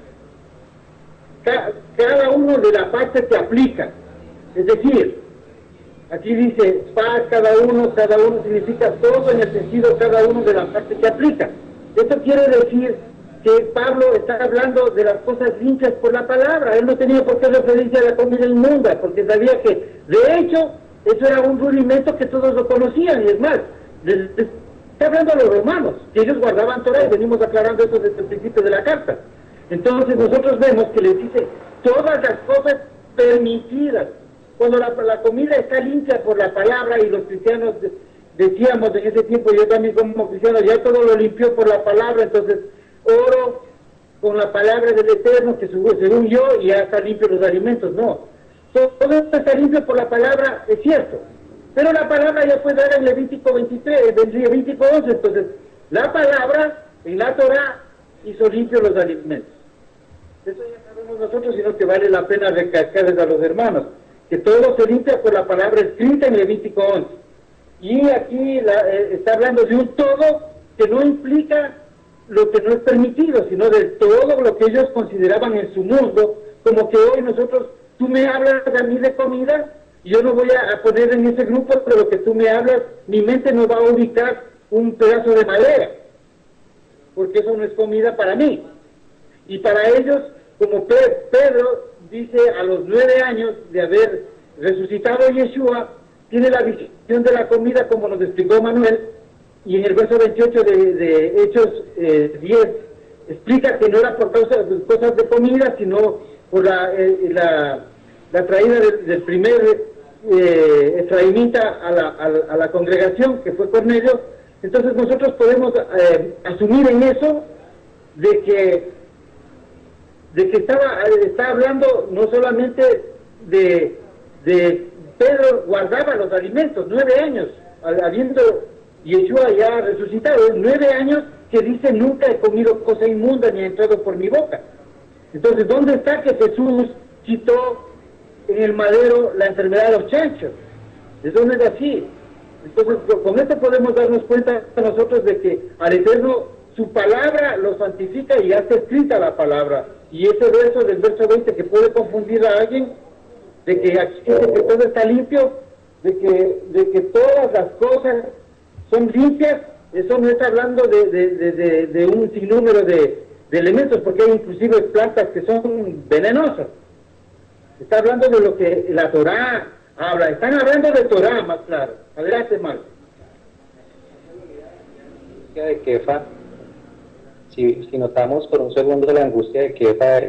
cada uno de la parte que aplica. Es decir, aquí dice paz, cada uno significa todo en el sentido cada uno de la parte que aplica. Esto quiere decir que Pablo está hablando de las cosas limpias por la palabra. Él no tenía por qué referirse a la comida inmunda, porque sabía que, de hecho, eso era un rudimento que todos lo conocían. Y es más, está hablando a los romanos, que ellos guardaban Torah, y venimos aclarando eso desde el principio de la carta. Entonces nosotros vemos que les dice todas las cosas permitidas. Cuando la comida está limpia por la palabra, y los cristianos decíamos en ese tiempo, yo también como cristiano, ya todo lo limpió por la palabra, entonces oro con la palabra del Eterno, que según yo ya está limpio los alimentos. No, todo esto está limpio por la palabra, es cierto, pero la palabra ya fue dada en Levítico 23, en Levítico 11, entonces la palabra en la Torah hizo limpio los alimentos. Eso ya sabemos nosotros, sino que vale la pena recalcarles a los hermanos que todo se limpia por la palabra escrita en Levítico 11. Y aquí está hablando de un todo que no implica lo que no es permitido, sino de todo lo que ellos consideraban en su mundo, como que hoy nosotros, tú me hablas a mí de comida, y yo no voy a poner en ese grupo, pero lo que tú me hablas, mi mente no va a ubicar un pedazo de madera, porque eso no es comida para mí. Y para ellos, como Pedro dice a los 9 años de haber resucitado a Yeshua, tiene la visión de la comida como nos explicó Manuel, y en el verso 28 de Hechos 10 explica que no era por causa de cosas de comida, sino por la traída del primer efraimita a la congregación, que fue Cornelio. Entonces nosotros podemos asumir en eso de que está hablando no solamente de Pedro guardaba los alimentos, 9 años, habiendo Yeshua ya resucitado, 9 años que dice nunca he comido cosa inmunda ni he entrado por mi boca. Entonces, ¿dónde está que Jesús quitó en el madero la enfermedad de los chanchos? Eso no es así. Entonces, con esto podemos darnos cuenta nosotros de que al Eterno su palabra lo santifica y hace escrita la palabra. Y ese verso del verso 20 que puede confundir a alguien, de que aquí dice que todo está limpio, de que todas las cosas son limpias, eso no está hablando de un sinnúmero de elementos, porque hay inclusive plantas que son venenosas. Está hablando de lo que la Torah habla, están hablando de Torah más claro. Adelante, Marco. De Kefa, si notamos por un segundo la angustia de Kefa,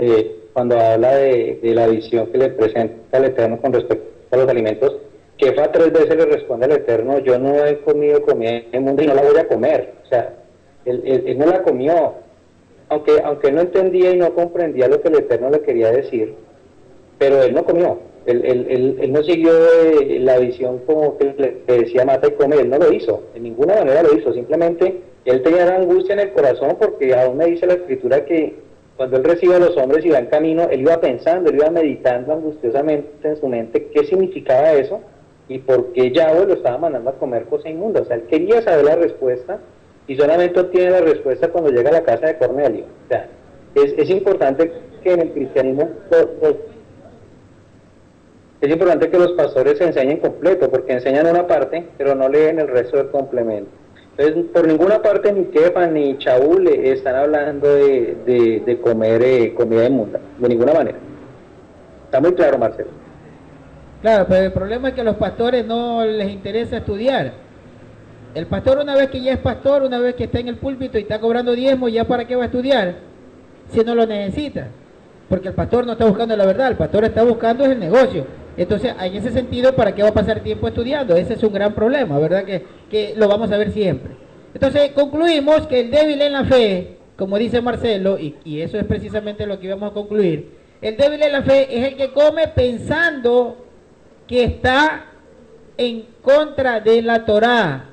cuando habla de la visión que le presenta el Eterno con respecto a los alimentos, Kefa 3 veces le responde al Eterno: yo no he comido comida inmunda y no la voy a comer. O sea, él no la comió, aunque él no entendía y no comprendía lo que el Eterno le quería decir, pero él no comió. Él no siguió la visión como que le decía mata y come. Él no lo hizo, de ninguna manera lo hizo. Simplemente él tenía la angustia en el corazón, porque aún me dice la Escritura que cuando él recibe a los hombres y va en camino, él iba pensando, él iba meditando angustiosamente en su mente qué significaba eso y por qué Yahweh lo estaba mandando a comer cosa inmunda. O sea, él quería saber la respuesta, y solamente obtiene la respuesta cuando llega a la casa de Cornelio. O sea, es importante que en el cristianismo es importante que los pastores se enseñen completo, porque enseñan una parte, pero no leen el resto del complemento. Entonces, por ninguna parte ni Kefa ni Shaul están hablando de comer comida inmunda, de ninguna manera. Está muy claro, Marcelo. Claro, pero el problema es que a los pastores no les interesa estudiar. El pastor, una vez que ya es pastor, una vez que está en el púlpito y está cobrando diezmo, ¿ya para qué va a estudiar si no lo necesita? Porque el pastor no está buscando la verdad, el pastor está buscando el negocio. Entonces, en ese sentido, ¿para qué va a pasar tiempo estudiando? Ese es un gran problema, ¿verdad? Que lo vamos a ver siempre. Entonces, concluimos que el débil en la fe, como dice Marcelo, y eso es precisamente lo que íbamos a concluir, el débil en la fe es el que come pensando que está en contra de la Torá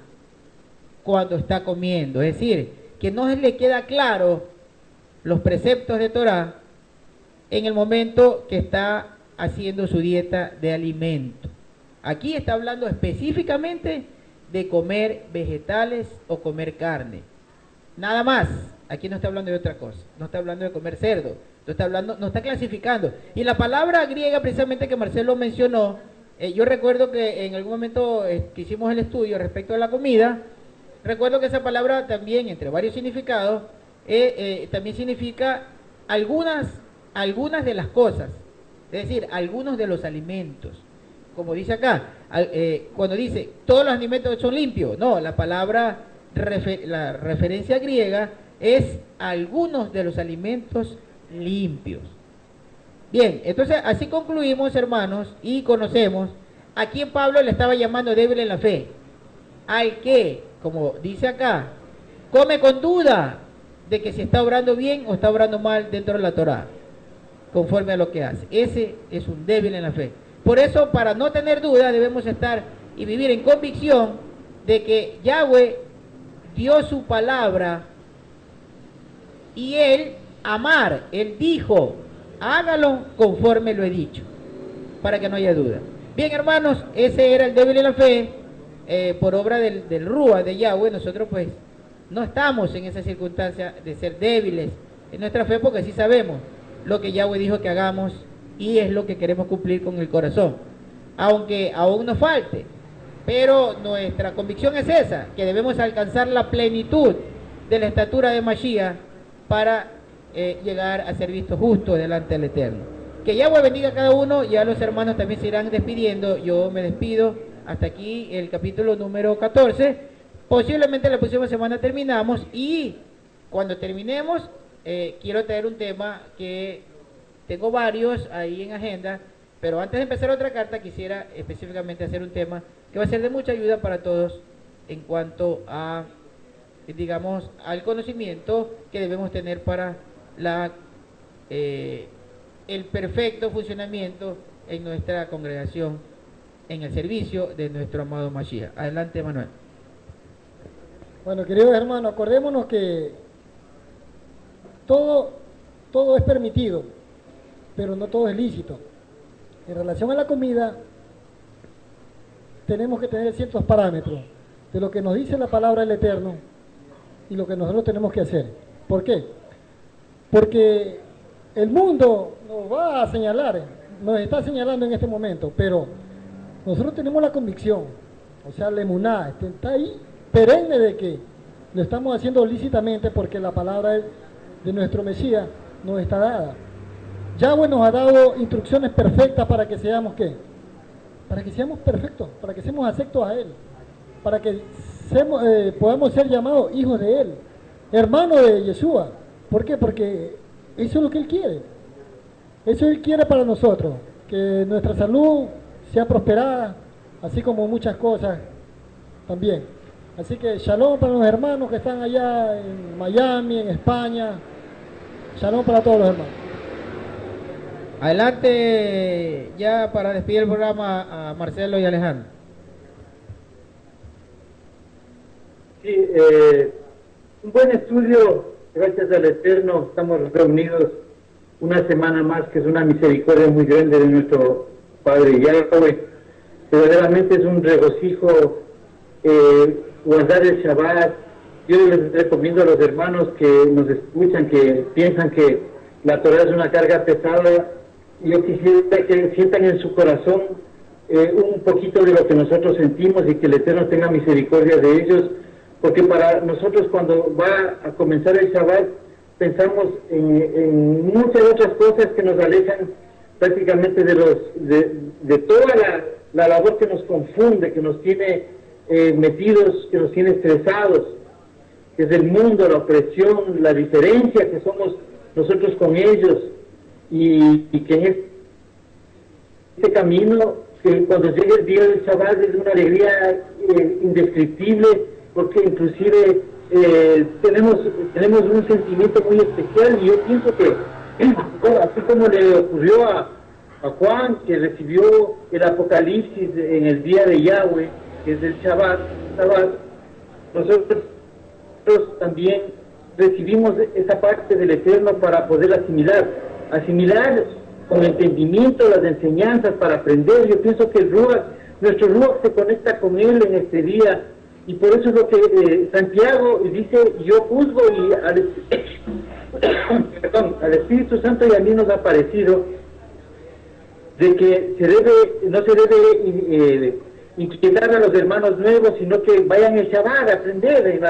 cuando está comiendo. Es decir, que no le queda claro los preceptos de Torá en el momento que está haciendo su dieta de alimento. Aquí está hablando específicamente de comer vegetales o comer carne. Nada más. Aquí no está hablando de otra cosa. No está hablando de comer cerdo. No está hablando, no está clasificando. Y la palabra griega precisamente que Marcelo mencionó, yo recuerdo que en algún momento que hicimos el estudio respecto a la comida, recuerdo que esa palabra también, entre varios significados, también significa algunas de las cosas. Es decir, algunos de los alimentos. Como dice acá, cuando dice todos los alimentos son limpios, no, la palabra, la referencia griega es algunos de los alimentos limpios. Bien, entonces así concluimos, hermanos, y conocemos a quién Pablo le estaba llamando débil en la fe. Al que, como dice acá, come con duda de que si está obrando bien o está obrando mal dentro de la Torá, conforme a lo que hace. Ese es un débil en la fe. Por eso, para no tener duda, debemos estar y vivir en convicción de que Yahweh dio su palabra y él dijo, hágalo conforme lo he dicho, para que no haya duda. Bien, hermanos, ese era el débil en la fe, por obra del Rúa de Yahweh. Nosotros pues no estamos en esa circunstancia de ser débiles en nuestra fe, porque sí sabemos lo que Yahweh dijo que hagamos y es lo que queremos cumplir con el corazón, aunque aún nos falte. Pero nuestra convicción es esa, que debemos alcanzar la plenitud de la estatura de Mashiach para llegar a ser vistos justos delante del Eterno. Que Yahweh bendiga a cada uno. Ya los hermanos también se irán despidiendo. Yo me despido. Hasta aquí el capítulo número 14. Posiblemente la próxima semana terminamos, y cuando terminemos quiero traer un tema que tengo varios ahí en agenda, pero antes de empezar otra carta quisiera específicamente hacer un tema que va a ser de mucha ayuda para todos en cuanto a, digamos, al conocimiento que debemos tener para el perfecto funcionamiento en nuestra congregación, en el servicio de nuestro amado Mashiach. Adelante, Manuel. Bueno, queridos hermanos, acordémonos que todo es permitido, pero no todo es lícito. En relación a la comida, tenemos que tener ciertos parámetros de lo que nos dice la palabra del Eterno y lo que nosotros tenemos que hacer. ¿Por qué? Porque el mundo nos va a señalar, nos está señalando en este momento, pero nosotros tenemos la convicción, o sea, la emuná, está ahí, perenne, de que lo estamos haciendo lícitamente, porque la palabra de nuestro Mesías nos está dada. Yahweh nos ha dado instrucciones perfectas para que seamos ¿qué? Para que seamos perfectos, para que seamos aceptos a Él, para que podamos ser llamados hijos de Él, hermanos de Yeshua. ¿Por qué? Porque eso es lo que Él quiere. Eso Él quiere para nosotros, que nuestra salud sea prosperada, así como muchas cosas también. Así que shalom para los hermanos que están allá en Miami, en España. Shalom para todos los hermanos. Adelante, ya para despedir el programa, a Marcelo y Alejandro. Sí, un buen estudio, gracias al Eterno, estamos reunidos una semana más, que es una misericordia muy grande de nuestro Padre Yahweh. Verdaderamente es un regocijo guardar el Shabbat. Yo les recomiendo a los hermanos que nos escuchan, que piensan que la Torah es una carga pesada, yo quisiera que sientan en su corazón un poquito de lo que nosotros sentimos y que el Eterno tenga misericordia de ellos, porque para nosotros cuando va a comenzar el Shabbat pensamos en muchas otras cosas que nos alejan prácticamente de toda la labor que nos confunde, que nos tiene metidos, que nos tiene estresados, que es el mundo, la opresión, la diferencia que somos nosotros con ellos, y que en este camino, que cuando llegue el día del Shabbat es una alegría indescriptible, porque inclusive tenemos un sentimiento muy especial, y yo pienso que así como le ocurrió a Juan, que recibió el Apocalipsis en el día de Yahweh, que es el Shabbat, nosotros también recibimos esa parte del Eterno para poder asimilar con entendimiento las enseñanzas, para aprender. Yo pienso que nuestro Ruach se conecta con Él en este día, y por eso es lo que Santiago dice: yo juzgo, y al Espíritu Santo y a mí nos ha parecido de que no se debe inquietar a los hermanos nuevos, sino que vayan el Shabbat a aprender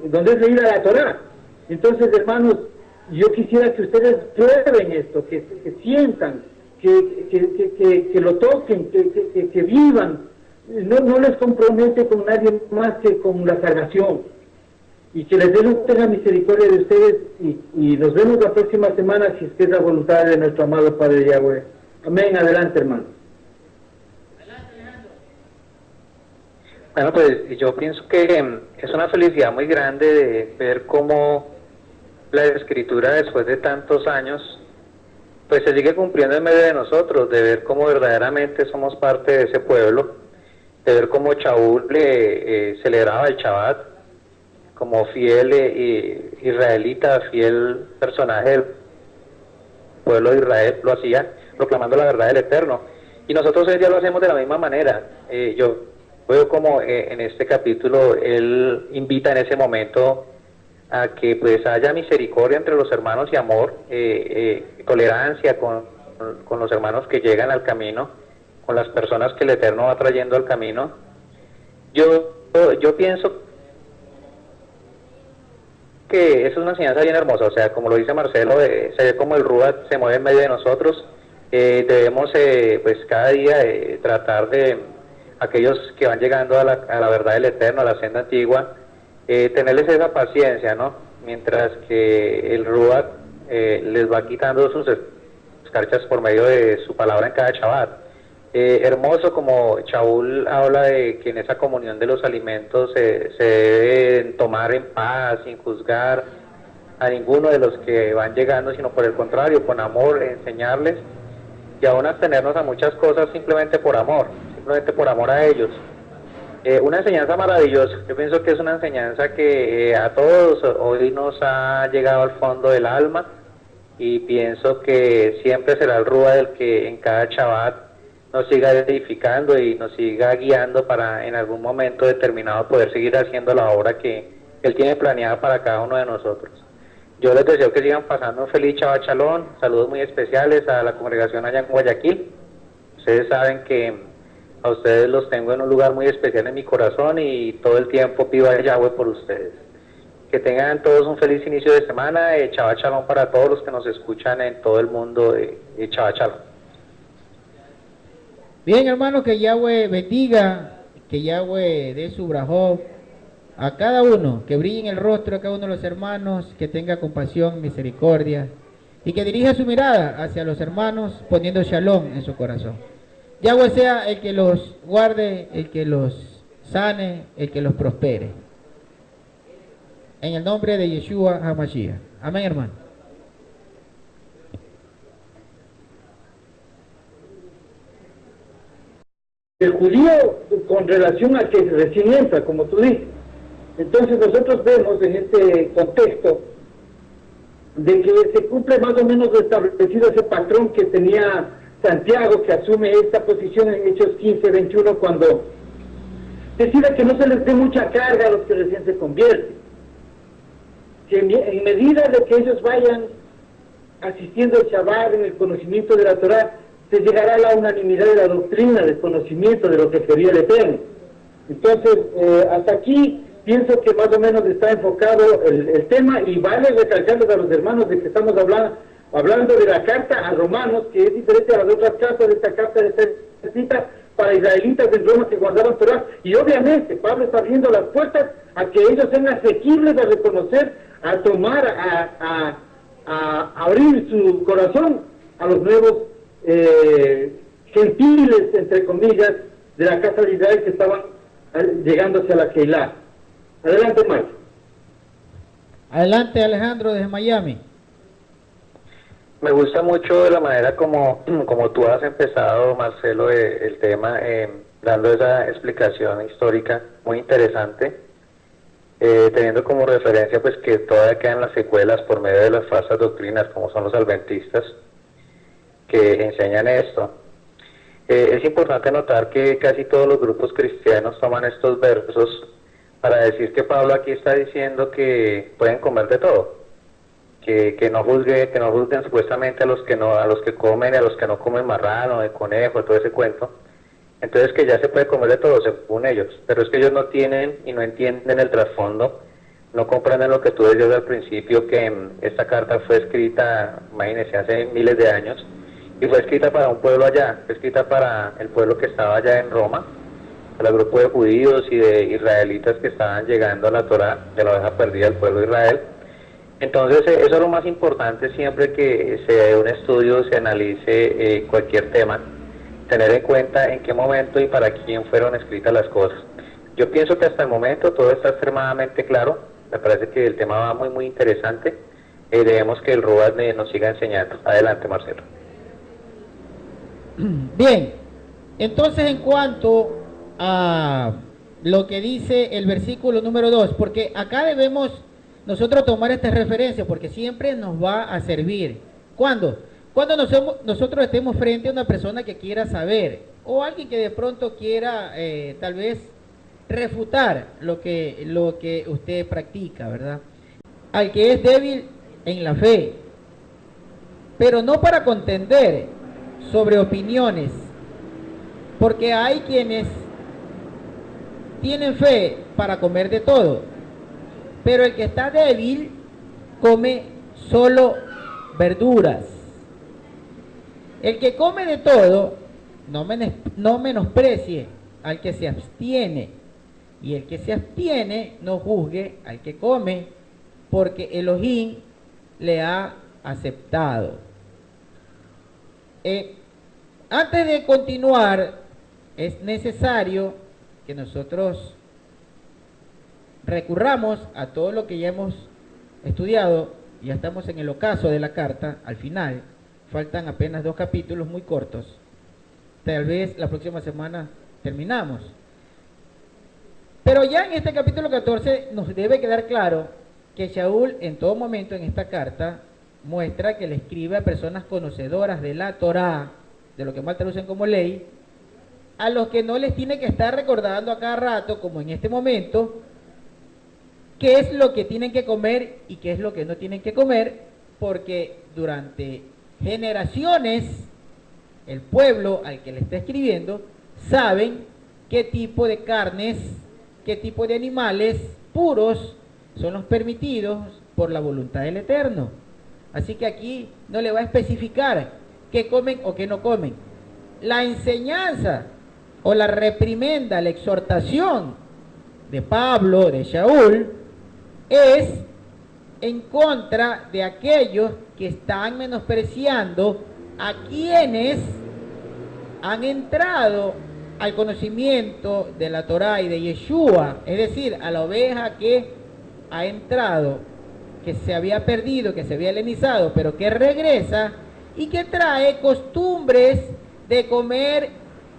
donde es leída la Torah. Entonces, hermanos, yo quisiera que ustedes prueben esto, que sientan, que lo toquen, que vivan. No les compromete con nadie más que con la salvación. Y que les tenga misericordia de ustedes, y nos vemos la próxima semana, si es la voluntad de nuestro amado Padre Yahweh. Amén. Adelante, hermano. Bueno, pues yo pienso que es una felicidad muy grande de ver cómo la Escritura, después de tantos años, pues se sigue cumpliendo en medio de nosotros, de ver cómo verdaderamente somos parte de ese pueblo, de ver cómo Shaul celebraba el Shabbat como fiel israelita, fiel personaje del pueblo de Israel, lo hacía proclamando la verdad del Eterno. Y nosotros hoy día lo hacemos de la misma manera. Yo veo como en este capítulo él invita en ese momento a que pues haya misericordia entre los hermanos y amor, tolerancia con los hermanos que llegan al camino, con las personas que el Eterno va trayendo al camino. Yo pienso que eso es una enseñanza bien hermosa, o sea, como lo dice Marcelo, se ve como el Ruach se mueve en medio de nosotros. Debemos pues cada día tratar de aquellos que van llegando a la verdad del Eterno, a la senda antigua, tenerles esa paciencia, ¿no? Mientras que el Ruach les va quitando sus escarchas por medio de su palabra en cada Shabbat. Hermoso como Shaul habla de que en esa comunión de los alimentos se deben tomar en paz, sin juzgar a ninguno de los que van llegando, sino por el contrario, con amor, enseñarles, y aún abstenernos a muchas cosas simplemente por amor a ellos. Una enseñanza maravillosa. Yo pienso que es una enseñanza que a todos hoy nos ha llegado al fondo del alma, y pienso que siempre será el Ruach el que en cada Shabbat nos siga edificando y nos siga guiando para en algún momento determinado poder seguir haciendo la obra que Él tiene planeada para cada uno de nosotros. Yo les deseo que sigan pasando un feliz Shabbat Shalom. Saludos muy especiales a la congregación allá en Guayaquil. Ustedes saben que a ustedes los tengo en un lugar muy especial en mi corazón, y todo el tiempo pido a Yahweh por ustedes. Que tengan todos un feliz inicio de semana. Shabbat Shalom para todos los que nos escuchan en todo el mundo. Shabbat Shalom. Bien, hermano, que Yahweh bendiga, que Yahweh dé su brajó a cada uno, que brille en el rostro a cada uno de los hermanos, que tenga compasión, misericordia, y que dirija su mirada hacia los hermanos, poniendo shalom en su corazón. Yahweh sea el que los guarde, el que los sane, el que los prospere. En el nombre de Yeshua HaMashiach. Amén, hermano. El judío con relación a que recién entra, como tú dices. Entonces nosotros vemos en este contexto de que se cumple más o menos establecido ese patrón que tenía Santiago, que asume esta posición en Hechos 15:21, cuando decide que no se les dé mucha carga a los que recién se convierten, que en medida de que ellos vayan asistiendo al Shabbat en el conocimiento de la Torah, se llegará a la unanimidad de la doctrina, del conocimiento de lo que quería el Eterno. Entonces, hasta aquí pienso que más o menos está enfocado el tema, y vale recalcarles a los hermanos de que estamos hablando de la carta a Romanos, que es diferente a las otras cartas. De esta carta está escrita para israelitas de Roma que guardaron Torah, y obviamente Pablo está abriendo las puertas a que ellos sean asequibles a reconocer, a tomar, a abrir su corazón a los nuevos gentiles, entre comillas, de la casa de Israel, que estaban llegando hacia la Keilah. Adelante, Mike. Adelante, Alejandro, desde Miami. Me gusta mucho la manera como tú has empezado, Marcelo, el tema, dando esa explicación histórica muy interesante, teniendo como referencia pues que todavía quedan las secuelas por medio de las falsas doctrinas, como son los adventistas, que enseñan esto. Es importante notar que casi todos los grupos cristianos toman estos versos para decir que Pablo aquí está diciendo que pueden comer de todo, que no juzguen supuestamente a los que comen, a los que no comen marrano, de conejo, todo ese cuento. Entonces que ya se puede comer de todo según ellos, pero es que ellos no tienen y no entienden el trasfondo, no comprenden lo que tú decías al principio, que esta carta fue escrita, imagínense, hace miles de años, y fue escrita para un pueblo allá, fue escrita para el pueblo que estaba allá en Roma, para el grupo de judíos y de israelitas que estaban llegando a la Torah, de la oveja perdida del pueblo de Israel. Entonces eso es lo más importante siempre que se dé un estudio, se analice cualquier tema, tener en cuenta en qué momento y para quién fueron escritas las cosas. Yo pienso que hasta el momento todo está extremadamente claro, me parece que el tema va muy interesante, debemos que el Ruach nos siga enseñando. Adelante, Marcelo. Bien, entonces en cuanto a lo que dice el versículo número 2, porque acá debemos nosotros tomar esta referencia, porque siempre nos va a servir. ¿Cuándo? Cuando nosotros estemos frente a una persona que quiera saber, o alguien que de pronto quiera tal vez refutar lo que usted practica, ¿verdad? Al que es débil en la fe, pero no para contender sobre opiniones, porque hay quienes tienen fe para comer de todo, pero el que está débil come solo verduras. El que come de todo no menosprecie al que se abstiene, y el que se abstiene no juzgue al que come, porque Elohim le ha aceptado. Antes de continuar, es necesario que nosotros recurramos a todo lo que ya hemos estudiado. Ya estamos en el ocaso de la carta, al final. Faltan apenas 2 capítulos muy cortos. Tal vez la próxima semana terminamos. Pero ya en este capítulo 14 nos debe quedar claro que Shaul en todo momento en esta carta muestra que le escribe a personas conocedoras de la Torá, de lo que mal traducen como ley, a los que no les tiene que estar recordando a cada rato, como en este momento, qué es lo que tienen que comer y qué es lo que no tienen que comer, porque durante generaciones el pueblo al que le está escribiendo saben qué tipo de carnes, qué tipo de animales puros son los permitidos por la voluntad del Eterno. Así que aquí no le va a especificar qué comen o qué no comen. La enseñanza o la reprimenda, la exhortación de Pablo, de Shaul, es en contra de aquellos que están menospreciando a quienes han entrado al conocimiento de la Torá y de Yeshua, es decir, a la oveja que ha entrado, que se había perdido, que se había helenizado, pero que regresa y que trae costumbres de comer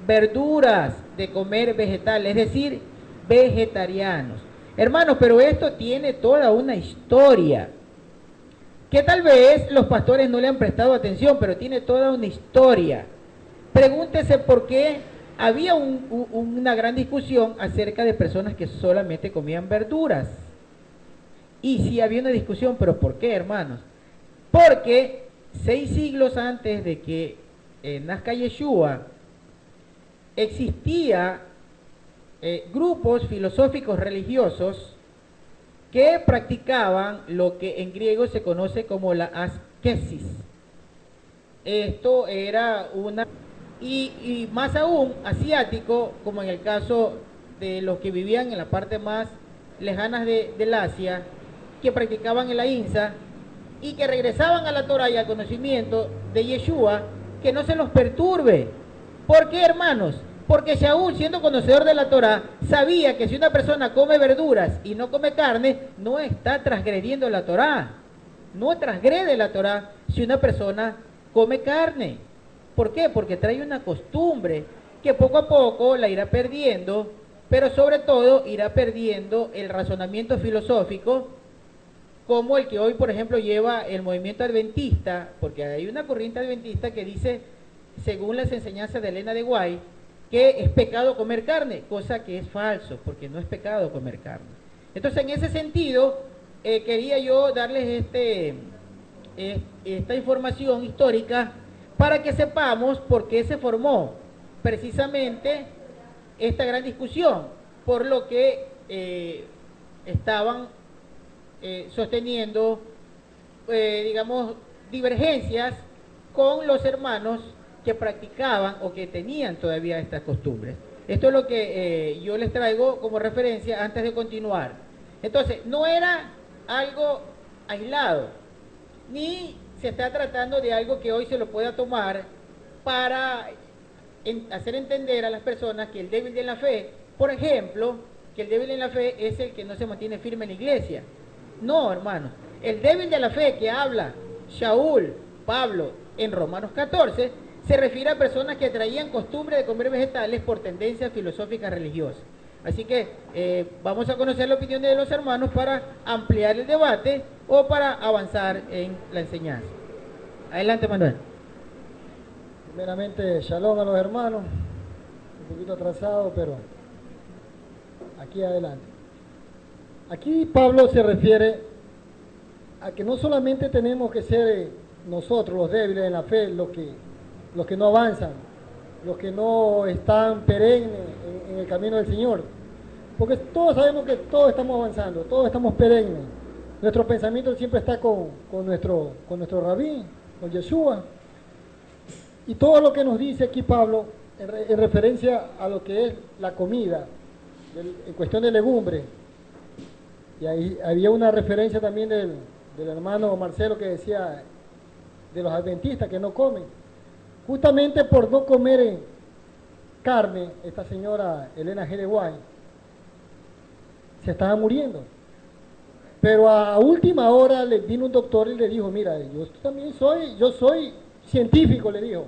verduras, de comer vegetales, es decir, vegetarianos. Hermanos, pero esto tiene toda una historia, que tal vez los pastores no le han prestado atención, pero tiene toda una historia. Pregúntese por qué había una gran discusión acerca de personas que solamente comían verduras. Y sí había una discusión, pero ¿por qué, hermanos? Porque 6 siglos antes de que nazca Yeshua, existía grupos filosóficos religiosos que practicaban lo que en griego se conoce como la asquesis. Esto era una... Y más aún asiático, como en el caso de los que vivían en la parte más lejanas del Asia, que practicaban el ahimsa y que regresaban a la Torah y al conocimiento de Yeshua, que no se los perturbe. ¿Por qué, hermanos? Porque Shaul, siendo conocedor de la Torah, sabía que si una persona come verduras y no come carne, no está transgrediendo la Torah. No transgrede la Torah si una persona come carne. ¿Por qué? Porque trae una costumbre que poco a poco la irá perdiendo, pero sobre todo irá perdiendo el razonamiento filosófico, como el que hoy, por ejemplo, lleva el movimiento adventista, porque hay una corriente adventista que dice, según las enseñanzas de Elena de White, que es pecado comer carne, cosa que es falso, porque no es pecado comer carne. Entonces, en ese sentido, quería yo darles esta información histórica para que sepamos por qué se formó precisamente esta gran discusión, por lo que estaban sosteniendo, digamos, divergencias con los hermanos que practicaban o que tenían todavía estas costumbres. Esto es lo que yo les traigo como referencia antes de continuar. Entonces, no era algo aislado, ni se está tratando de algo que hoy se lo pueda tomar para hacer entender a las personas que el débil de la fe, por ejemplo, que el débil en la fe es el que no se mantiene firme en la iglesia. No, hermano, el débil de la fe que habla Shaul, Pablo, en Romanos 14, se refiere a personas que traían costumbre de comer vegetales por tendencias filosóficas religiosas. Así que vamos a conocer la opinión de los hermanos para ampliar el debate o para avanzar en la enseñanza. Adelante, Manuel. Primeramente, shalom a los hermanos, un poquito atrasado, pero aquí adelante. Aquí Pablo se refiere a que no solamente tenemos que ser nosotros los débiles en la fe, los que no avanzan, los que no están perennes en el camino del Señor, porque todos sabemos que todos estamos avanzando, todos estamos perennes. Nuestro pensamiento siempre está con nuestro rabí, con Yeshua, y todo lo que nos dice aquí Pablo en referencia a lo que es la comida, en cuestión de legumbre. Y ahí había una referencia también del hermano Marcelo que decía de los adventistas que no comen. Justamente por no comer carne, esta señora Elena G. de White se estaba muriendo. Pero a última hora le vino un doctor y le dijo, mira, yo soy científico, le dijo.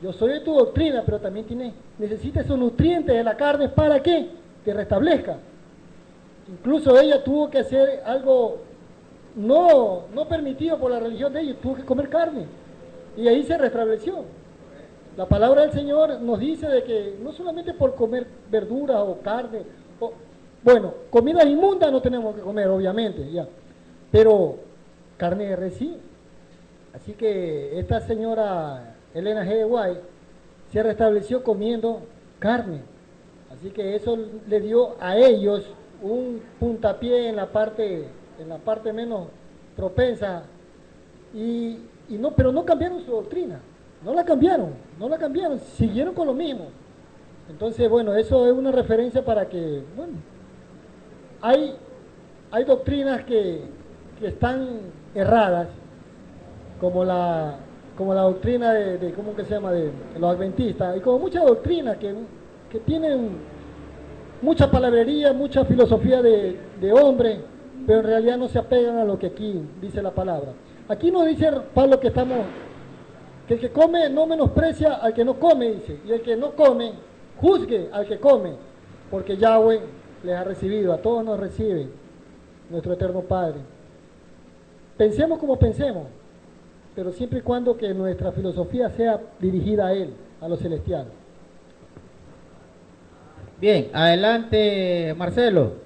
Yo soy de tu doctrina, pero también necesitas esos nutrientes de la carne para que te restablezca. Incluso ella tuvo que hacer algo no permitido por la religión de ellos, tuvo que comer carne. Y ahí se restableció. La palabra del Señor nos dice de que no solamente por comer verduras o carne, bueno, comida inmunda no tenemos que comer, obviamente, ya, pero carne de res sí. Así que esta señora Elena G. de White se restableció comiendo carne. Así que eso le dio a ellos un puntapié en la parte menos propensa pero no cambiaron su doctrina, no la cambiaron, siguieron con lo mismo. Entonces, bueno, eso es una referencia para que, bueno, hay doctrinas que están erradas, como la doctrina de ¿cómo que se llama?, de los adventistas, y como muchas doctrinas que tienen mucha palabrería, mucha filosofía de hombre, pero en realidad no se apegan a lo que aquí dice la palabra. Aquí nos dice Pablo que el que come no menosprecia al que no come, dice, y el que no come, juzgue al que come, porque Yahweh les ha recibido, a todos nos recibe nuestro eterno Padre. Pensemos como pensemos, pero siempre y cuando que nuestra filosofía sea dirigida a Él, a lo celestial. Bien, adelante Marcelo.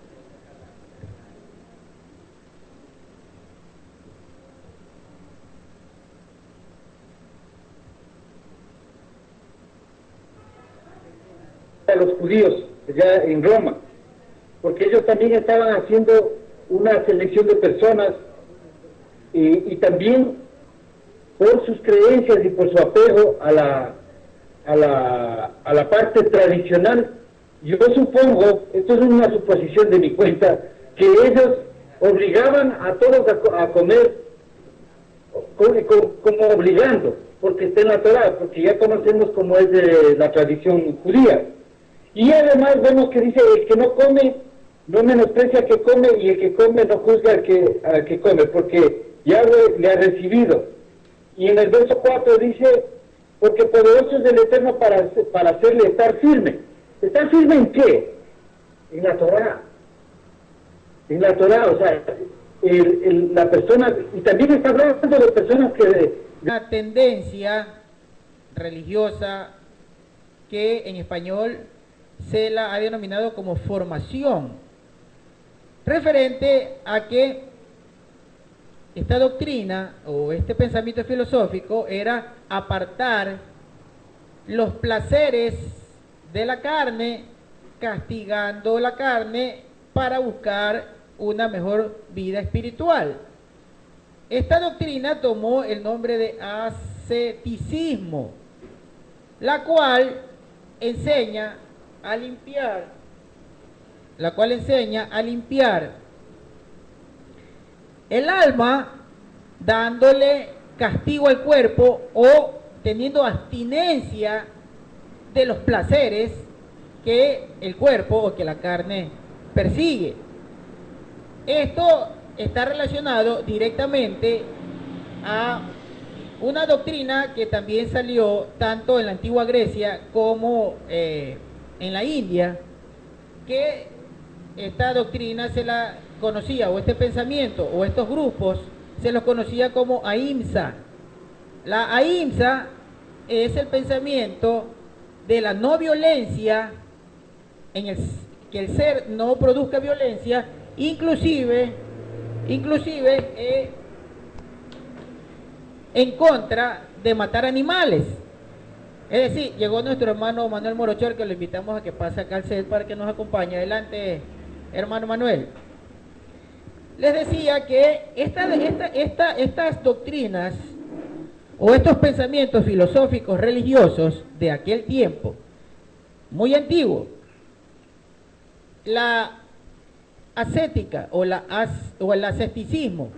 A los judíos allá en Roma, porque ellos también estaban haciendo una selección de personas y también por sus creencias y por su apego a la parte tradicional. Yo supongo, esto es una suposición de mi cuenta, que ellos obligaban a todos a comer como obligando, porque está en la Torá, porque ya conocemos cómo es de la tradición judía. Y además vemos que dice, el que no come, no menosprecia al que come, y el que come no juzga al que come, porque Yahweh le ha recibido. Y en el verso 4 dice, porque poderoso es el Eterno para hacerle estar firme. ¿Estar firme en qué? En la Torá. En la Torá, o sea, la persona, y también está hablando de personas que... Una tendencia religiosa que en español se la ha denominado como formación, referente a que esta doctrina o este pensamiento filosófico era apartar los placeres de la carne, castigando la carne para buscar una mejor vida espiritual. Esta doctrina tomó el nombre de asceticismo, la cual enseña a limpiar el alma, dándole castigo al cuerpo o teniendo abstinencia de los placeres que el cuerpo o que la carne persigue. Esto está relacionado directamente a una doctrina que también salió tanto en la antigua Grecia como en la India, que esta doctrina se la conocía, o este pensamiento, o estos grupos, se los conocía como ahimsa. La ahimsa es el pensamiento de la no violencia, que el ser no produzca violencia, inclusive en contra de matar animales. Es decir, llegó nuestro hermano Manuel Morochor, que lo invitamos a que pase acá al set para que nos acompañe. Adelante, hermano Manuel. Les decía que estas doctrinas o estos pensamientos filosóficos religiosos de aquel tiempo, muy antiguo, la ascética o el asceticismo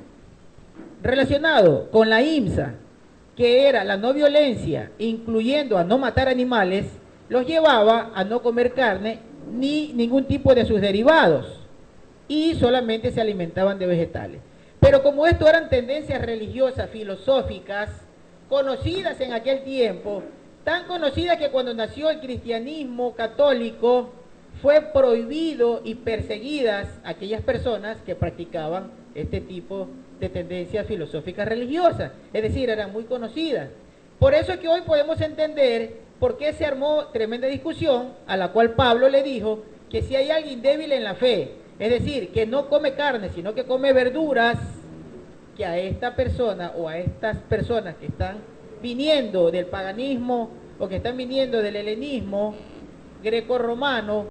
relacionado con la IMSA, que era la no violencia, incluyendo a no matar animales, los llevaba a no comer carne ni ningún tipo de sus derivados, y solamente se alimentaban de vegetales. Pero como esto eran tendencias religiosas, filosóficas, conocidas en aquel tiempo, tan conocidas que cuando nació el cristianismo católico fue prohibido y perseguidas aquellas personas que practicaban este tipo de tendencias filosóficas religiosas, es decir, eran muy conocidas. Por eso es que hoy podemos entender por qué se armó tremenda discusión, a la cual Pablo le dijo que si hay alguien débil en la fe, es decir, que no come carne, sino que come verduras, que a esta persona o a estas personas que están viniendo del paganismo o que están viniendo del helenismo greco-romano,